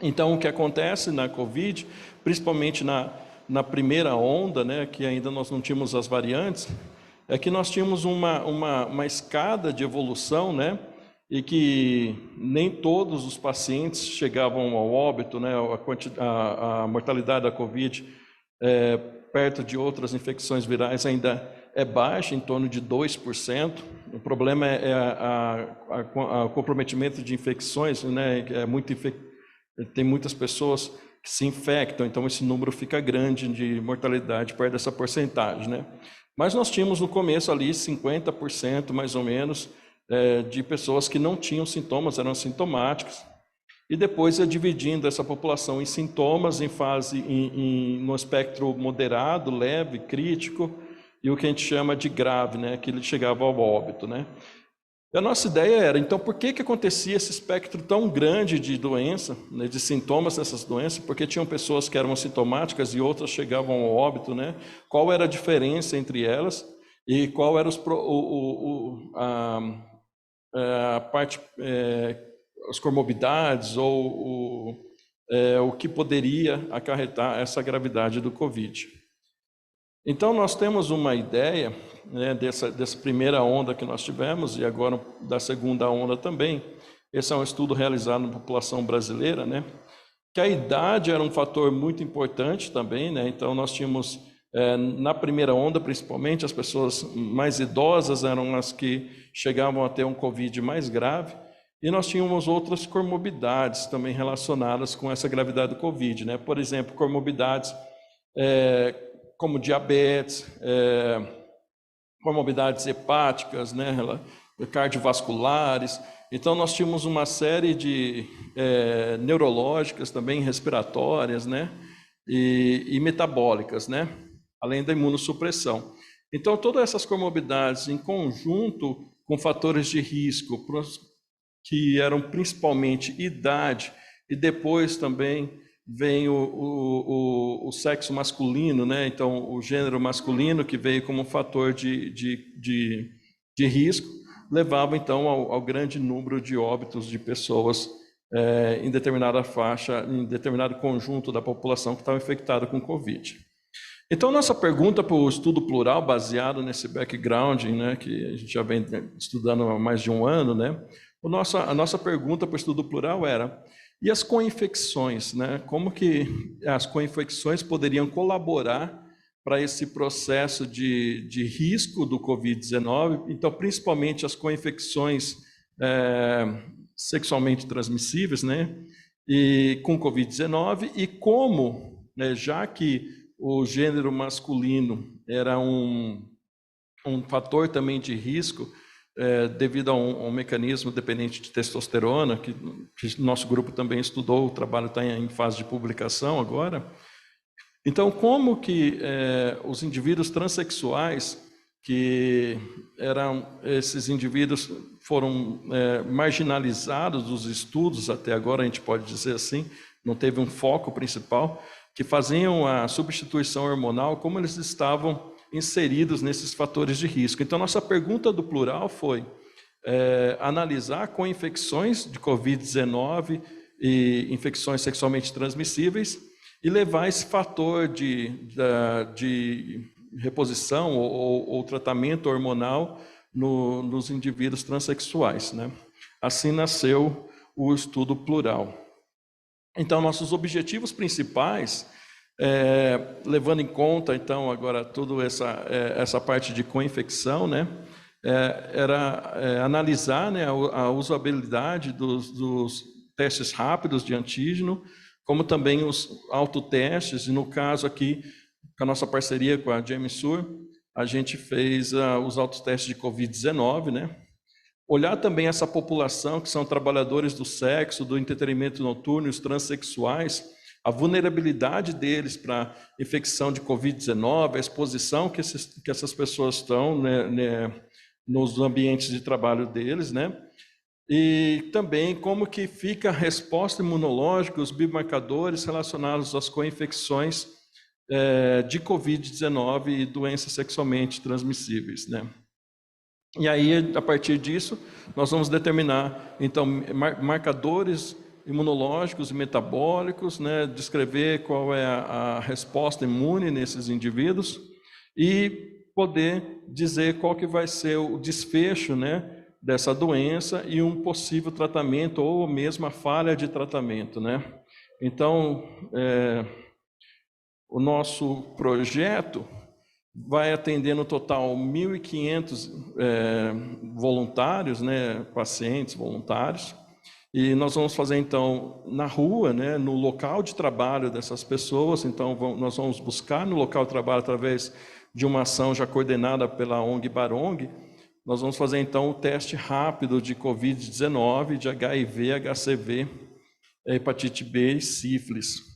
Então o que acontece na Covid, principalmente na primeira onda, né, que ainda nós não tínhamos as variantes, é que nós tínhamos uma escada de evolução, né, e que nem todos os pacientes chegavam ao óbito, né, a mortalidade da Covid perto de outras infecções virais ainda é baixa, em torno de 2%. O problema é o comprometimento de infecções, né, tem muitas pessoas que se infectam, então esse número fica grande de mortalidade perto dessa porcentagem, né? Mas nós tínhamos no começo ali 50% mais ou menos de pessoas que não tinham sintomas, eram assintomáticas, e depois ia dividindo essa população em sintomas, em fase, no espectro moderado, leve, crítico, e o que a gente chama de grave, né, que ele chegava ao óbito, né. E a nossa ideia era, então, por que acontecia esse espectro tão grande de doença, né, de sintomas dessas doenças? Porque tinham pessoas que eram assintomáticas e outras chegavam ao óbito, né? Qual era a diferença entre elas e qual era as comorbidades ou o que poderia acarretar essa gravidade do Covid. Então, nós temos uma ideia, né, dessa primeira onda que nós tivemos, e agora da segunda onda também. Esse é um estudo realizado na população brasileira, né, que a idade era um fator muito importante também, né. Então, nós tínhamos, na primeira onda, principalmente, as pessoas mais idosas eram as que chegavam a ter um Covid mais grave, e nós tínhamos outras comorbidades também relacionadas com essa gravidade do Covid, né. Por exemplo, comorbidades como diabetes, comorbidades hepáticas, né, cardiovasculares. Então, nós tínhamos uma série de neurológicas também, respiratórias, né, e metabólicas, né, além da imunossupressão. Então, todas essas comorbidades em conjunto com fatores de risco, que eram principalmente idade e depois também vem o sexo masculino, né? Então, o gênero masculino, que veio como um fator de risco, levava, então, ao grande número de óbitos de pessoas em determinada faixa, em determinado conjunto da população que estava infectada com Covid. Então, nossa pergunta para o estudo plural, baseado nesse background, né, que a gente já vem estudando há mais de um ano, né, a nossa pergunta para o estudo plural era: e as co-infecções, né? Como que as co-infecções poderiam colaborar para esse processo de risco do Covid-19? Então, principalmente as co-infecções sexualmente transmissíveis, né? E com Covid-19, e como, né, já que o gênero masculino era um fator também de risco, devido a um mecanismo dependente de testosterona, que nosso grupo também estudou, o trabalho está em fase de publicação agora. Então, como que os indivíduos transexuais, que esses indivíduos foram marginalizados dos estudos até agora, a gente pode dizer assim, não teve um foco principal, que faziam a substituição hormonal, como eles estavam inseridos nesses fatores de risco. Então, nossa pergunta do plural foi analisar co-infecções de Covid-19 e infecções sexualmente transmissíveis e levar esse fator de reposição ou tratamento hormonal nos indivíduos transexuais, né? Assim nasceu o estudo plural. Então, nossos objetivos principais, levando em conta, então, agora toda essa parte de co-infecção, né, era analisar, né, a usabilidade dos testes rápidos de antígeno, como também os autotestes, e no caso aqui, com a nossa parceria com a GEMSUR, a gente fez os autotestes de Covid-19, né? Olhar também essa população, que são trabalhadores do sexo, do entretenimento noturno, os transexuais, a vulnerabilidade deles para infecção de Covid-19, a exposição que essas pessoas estão, né, nos ambientes de trabalho deles, né? E também como que fica a resposta imunológica, os biomarcadores relacionados às co-infecções de Covid-19 e doenças sexualmente transmissíveis, né? E aí, a partir disso, nós vamos determinar, então, marcadores imunológicos e metabólicos, né, descrever qual é a resposta imune nesses indivíduos e poder dizer qual que vai ser o desfecho, né, dessa doença e um possível tratamento ou mesmo a falha de tratamento, né? Então, o nosso projeto vai atender no total 1.500 voluntários, né, pacientes voluntários, e nós vamos fazer então na rua, né, no local de trabalho dessas pessoas. Então nós vamos buscar no local de trabalho através de uma ação já coordenada pela ONG Barong. Nós vamos fazer então o teste rápido de Covid-19, de HIV, HCV, hepatite B e sífilis.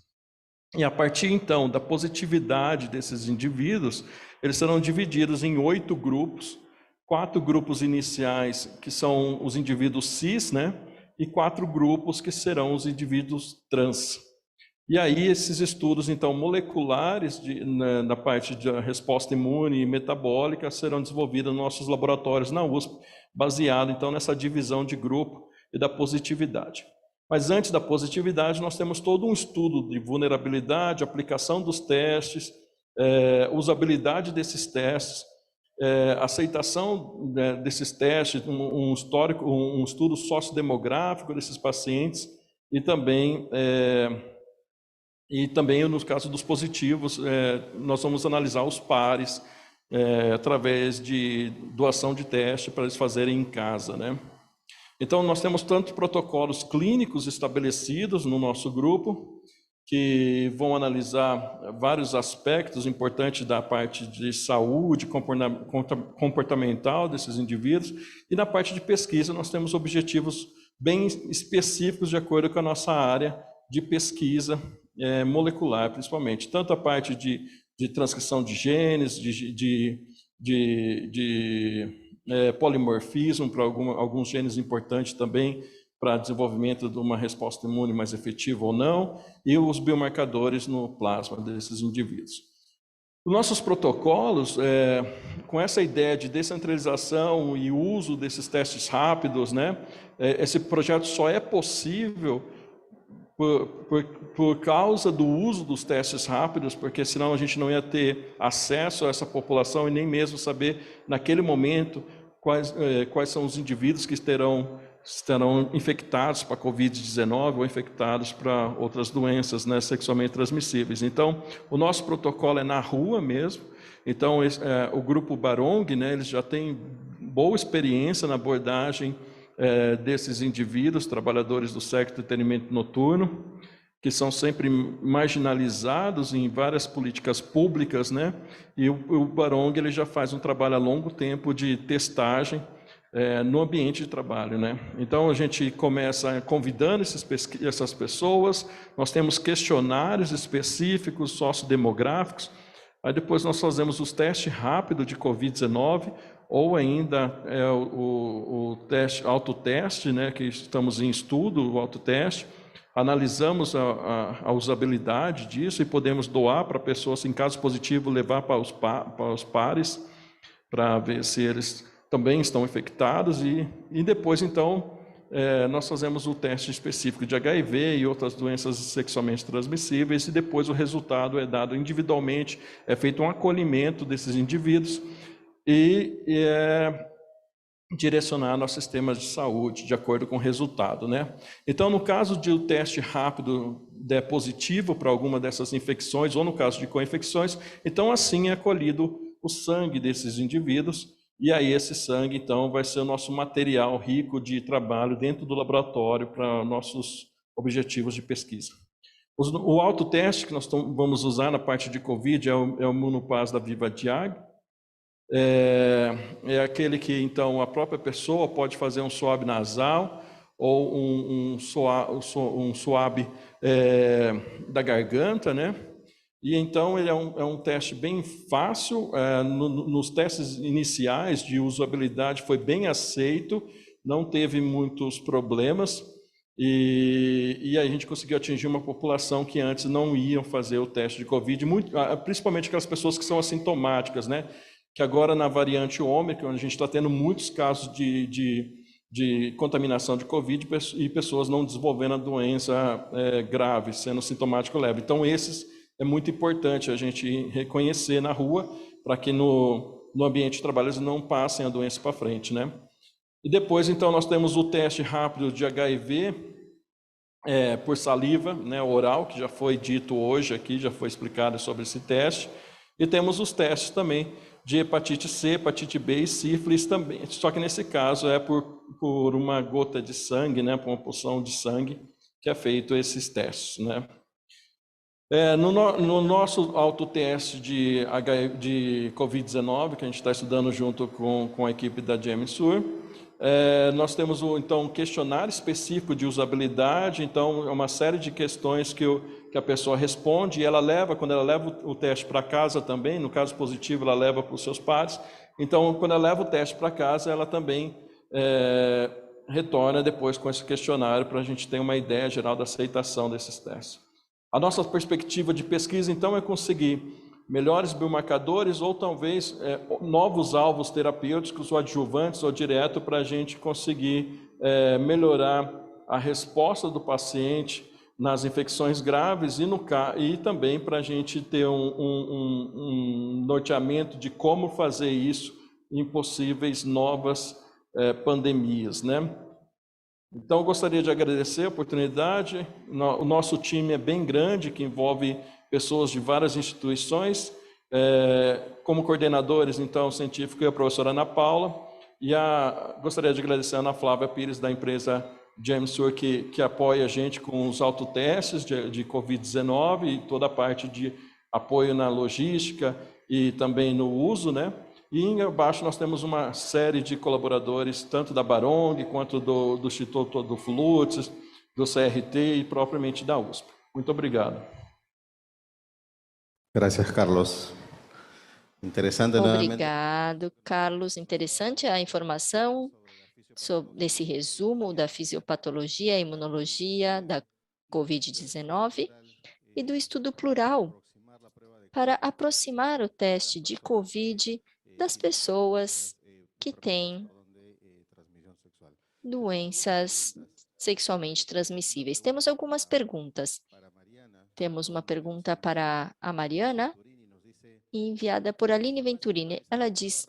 E a partir então da positividade desses indivíduos, eles serão divididos em 8 grupos, 4 grupos iniciais que são os indivíduos cis, né? E 4 grupos que serão os indivíduos trans. E aí esses estudos então moleculares na parte de resposta imune e metabólica serão desenvolvidos nos nossos laboratórios na USP, baseado então nessa divisão de grupo e da positividade. Mas antes da positividade, nós temos todo um estudo de vulnerabilidade, aplicação dos testes, usabilidade desses testes, aceitação desses testes, um estudo sociodemográfico desses pacientes e também no caso dos positivos, nós vamos analisar os pares através de doação de teste para eles fazerem em casa, né? Então, nós temos tanto protocolos clínicos estabelecidos no nosso grupo, que vão analisar vários aspectos importantes da parte de saúde comportamental desses indivíduos, e na parte de pesquisa nós temos objetivos bem específicos de acordo com a nossa área de pesquisa molecular, principalmente. Tanto a parte de transcrição de genes, de polimorfismo para alguns genes importantes também para desenvolvimento de uma resposta imune mais efetiva ou não, e os biomarcadores no plasma desses indivíduos. Os nossos protocolos, com essa ideia de descentralização e uso desses testes rápidos, né, esse projeto só é possível por causa do uso dos testes rápidos, porque senão a gente não ia ter acesso a essa população e nem mesmo saber, naquele momento, quais são os indivíduos que estarão infectados para a Covid-19 ou infectados para outras doenças, né, sexualmente transmissíveis. Então, o nosso protocolo é na rua mesmo. Então, o grupo Barong, né, eles já têm boa experiência na abordagem desses indivíduos, trabalhadores do sector de entretenimento noturno, que são sempre marginalizados em várias políticas públicas, né? E o Barong ele já faz um trabalho a longo tempo de testagem no ambiente de trabalho, né? Então a gente começa convidando essas pessoas, nós temos questionários específicos sociodemográficos, aí depois nós fazemos os testes rápidos de Covid-19, ou ainda o teste, autoteste, né, que estamos em estudo, o autoteste, analisamos a usabilidade disso e podemos doar para pessoas, em caso positivo, levar para os pares, para ver se eles também estão infectados, e depois, então, nós fazemos o teste específico de HIV e outras doenças sexualmente transmissíveis, e depois o resultado é dado individualmente, é feito um acolhimento desses indivíduos, e direcionar nossos sistemas de saúde de acordo com o resultado, né? Então, no caso de o teste rápido der positivo para alguma dessas infecções, ou no caso de co-infecções, então assim é acolhido o sangue desses indivíduos, e aí esse sangue, então, vai ser o nosso material rico de trabalho dentro do laboratório para nossos objetivos de pesquisa. O autoteste que nós vamos usar na parte de COVID é o Imunopaz da VivaDiag. É aquele que, então, a própria pessoa pode fazer um swab nasal ou um swab da garganta, né? E, então, ele é um teste bem fácil. Nos testes iniciais de usabilidade foi bem aceito, não teve muitos problemas, e a gente conseguiu atingir uma população que antes não iam fazer o teste de Covid, principalmente aquelas pessoas que são assintomáticas, né? Que agora na variante Ômicron, a gente está tendo muitos casos de contaminação de Covid e pessoas não desenvolvendo a doença grave, sendo sintomático leve. Então, esses é muito importante a gente reconhecer na rua, para que no ambiente de trabalho eles não passem a doença para frente, né? E depois, então, nós temos o teste rápido de HIV por saliva, né, oral, que já foi dito hoje aqui, já foi explicado sobre esse teste. E temos os testes também de hepatite C, hepatite B e sífilis também, só que nesse caso é por uma gota de sangue, né, por uma porção de sangue, que é feito esses testes, né. No nosso autoteste de Covid-19, que a gente está estudando junto com a equipe da GEMSUR, nós temos então um questionário específico de usabilidade, então é uma série de questões que a pessoa responde, e quando ela leva o teste para casa também, no caso positivo ela leva para os seus pares, então quando ela leva o teste para casa, ela também retorna depois com esse questionário, para a gente ter uma ideia geral da aceitação desses testes. A nossa perspectiva de pesquisa, então, é conseguir melhores biomarcadores ou talvez novos alvos terapêuticos ou adjuvantes ou direto, para a gente conseguir melhorar a resposta do paciente nas infecções graves e também para a gente ter um norteamento de como fazer isso em possíveis novas pandemias, né? Então, eu gostaria de agradecer a oportunidade. O nosso time é bem grande, que envolve pessoas de várias instituições. Como coordenadores, então, científico e a professora Ana Paula. E gostaria de agradecer a Ana Flávia Pires, da empresa GEMSUR, que apoia a gente com os autotestes de Covid-19 e toda a parte de apoio na logística e também no uso, né? E embaixo nós temos uma série de colaboradores, tanto da Barong, quanto do Instituto do Flutz, do CRT e propriamente da USP. Muito obrigado. Gracias, Carlos. Interessante. Obrigado, Carlos. Interessante a informação desse resumo da fisiopatologia e imunologia da COVID-19 e do estudo plural para aproximar o teste de COVID das pessoas que têm doenças sexualmente transmissíveis. Temos algumas perguntas. Temos uma pergunta para a Mariana, enviada por Aline Venturini. Ela diz: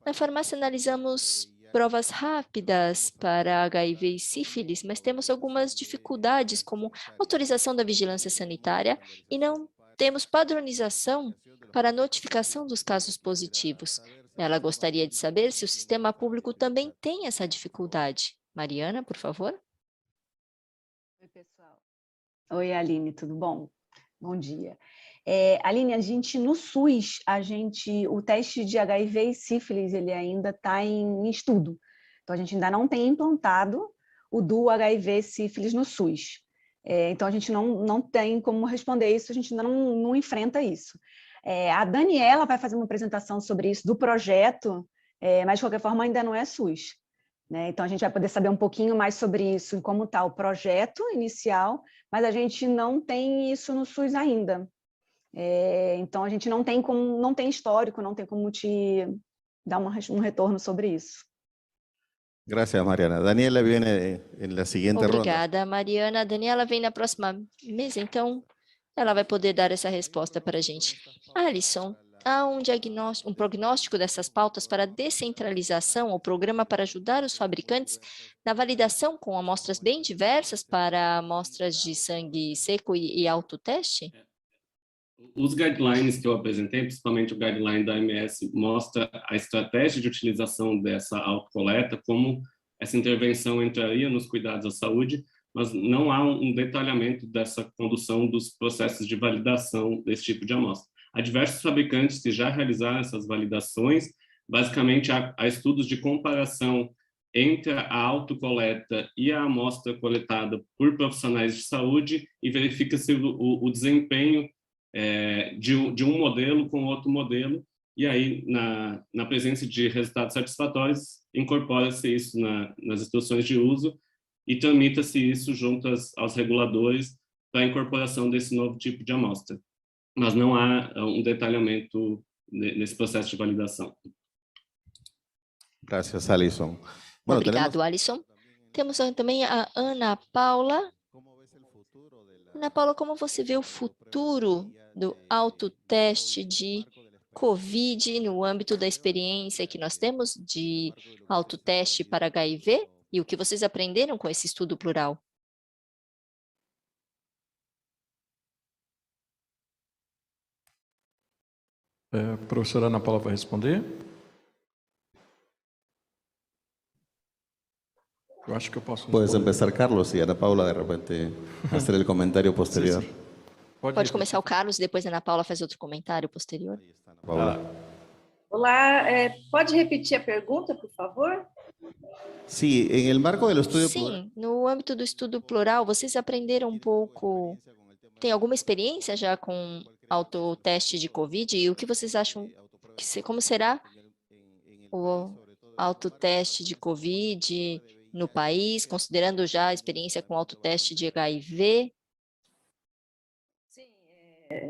na farmácia analisamos provas rápidas para HIV e sífilis, mas temos algumas dificuldades, como autorização da vigilância sanitária, e não temos padronização para a notificação dos casos positivos. Ela gostaria de saber se o sistema público também tem essa dificuldade. Mariana, por favor. Oi, pessoal. Oi, Aline, tudo bom? Bom dia. Aline, no SUS, o teste de HIV e sífilis, ele ainda está em estudo. Então, a gente ainda não tem implantado o do HIV e sífilis no SUS. Então, a gente não tem como responder isso, a gente ainda não enfrenta isso. A Daniela vai fazer uma apresentação sobre isso, do projeto, mas, de qualquer forma, ainda não é SUS. Né? Então, a gente vai poder saber um pouquinho mais sobre isso, como está o projeto inicial, mas a gente não tem isso no SUS ainda. Então, a gente não tem histórico, não tem como te dar um retorno sobre isso. Gracias, Mariana. Daniela viene en la siguiente ronda. Obrigada, Mariana. A Daniela vem na próxima mesa, então ela vai poder dar essa resposta para a gente. Alisson, há um prognóstico dessas pautas para descentralização, ou programa para ajudar os fabricantes na validação com amostras bem diversas para amostras de sangue seco e autoteste? Os guidelines que eu apresentei, principalmente o guideline da OMS, mostra a estratégia de utilização dessa autocoleta, como essa intervenção entraria nos cuidados da saúde, mas não há um detalhamento dessa condução dos processos de validação desse tipo de amostra. Há diversos fabricantes que já realizaram essas validações, basicamente há estudos de comparação entre a autocoleta e a amostra coletada por profissionais de saúde e verifica-se o desempenho de um modelo com outro modelo, e aí, na presença de resultados satisfatórios, incorpora-se isso nas instruções de uso e tramita-se isso junto aos reguladores para a incorporação desse novo tipo de amostra. Mas não há um detalhamento nesse processo de validação. Gracias, Alison. Obrigado, Alisson. Temos também a Ana Paula. Ana Paula, como você vê o futuro do autoteste de COVID no âmbito da experiência que nós temos de autoteste para HIV e o que vocês aprenderam com esse estudo plural? A professora Ana Paula vai responder. Eu acho que eu posso responder. Puedes empezar, Carlos, y Ana Paula de repente hacer el comentario posterior. Sim, sim. Pode começar o Carlos e depois a Ana Paula faz outro comentário posterior. Paula. Olá, pode repetir a pergunta, por favor? Sí, en el marco del estudio plural. Sim, no âmbito do estudo plural, vocês aprenderam um pouco, tem alguma experiência já com autoteste de COVID? E o que vocês acham, como será o autoteste de COVID no país, considerando já a experiência com autoteste de HIV? Sim,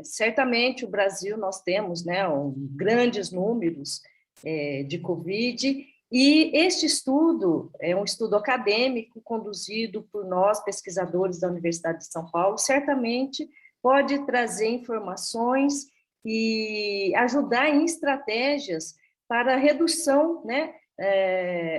certamente o Brasil nós temos, né, grandes números de COVID, e este estudo é um estudo acadêmico conduzido por nós, pesquisadores da Universidade de São Paulo, certamente pode trazer informações e ajudar em estratégias para a redução, né,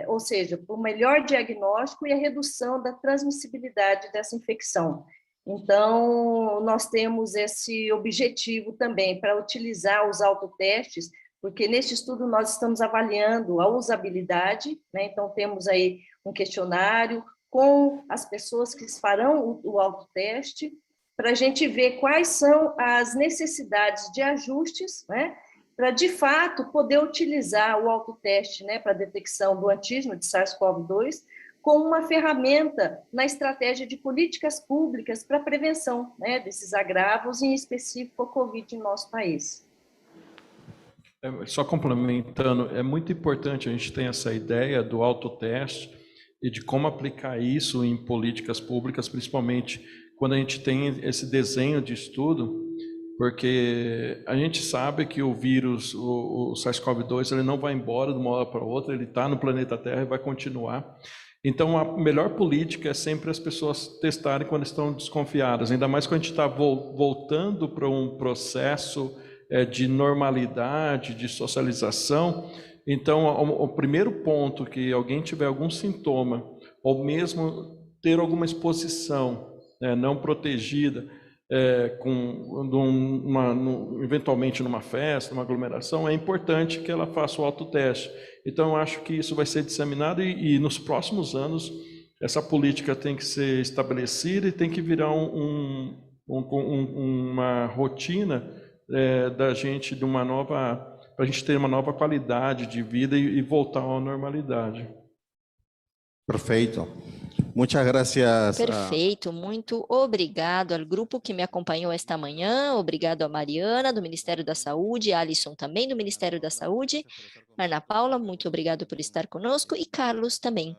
ou seja, para o melhor diagnóstico e a redução da transmissibilidade dessa infecção. Então, nós temos esse objetivo também para utilizar os autotestes, porque neste estudo nós estamos avaliando a usabilidade, né? Então temos aí um questionário com as pessoas que farão o autoteste, para a gente ver quais são as necessidades de ajustes, né? Para, de fato, poder utilizar o autoteste, né, para a detecção do antígeno de SARS-CoV-2 como uma ferramenta na estratégia de políticas públicas para a prevenção, né, desses agravos, em específico a COVID no nosso país. Só complementando, é muito importante a gente ter essa ideia do autoteste e de como aplicar isso em políticas públicas, principalmente quando a gente tem esse desenho de estudo, porque a gente sabe que o vírus, o SARS-CoV-2, ele não vai embora de uma hora para outra, ele está no planeta Terra e vai continuar. Então, a melhor política é sempre as pessoas testarem quando estão desconfiadas, ainda mais quando a gente está voltando para um processo de normalidade, de socialização. Então, o primeiro ponto que alguém tiver algum sintoma, ou mesmo ter alguma exposição não protegida, eventualmente numa festa, numa aglomeração, é importante que ela faça o autoteste. Então, eu acho que isso vai ser disseminado e nos próximos anos essa política tem que ser estabelecida e tem que virar uma rotina da gente, para a gente ter uma nova qualidade de vida e voltar à normalidade. Perfeito. Muchas gracias. Perfeito, muito obrigado ao grupo que me acompanhou esta manhã, obrigado a Mariana, do Ministério da Saúde, a Alisson também do Ministério da Saúde, Ana Paula, muito obrigado por estar conosco, e Carlos também.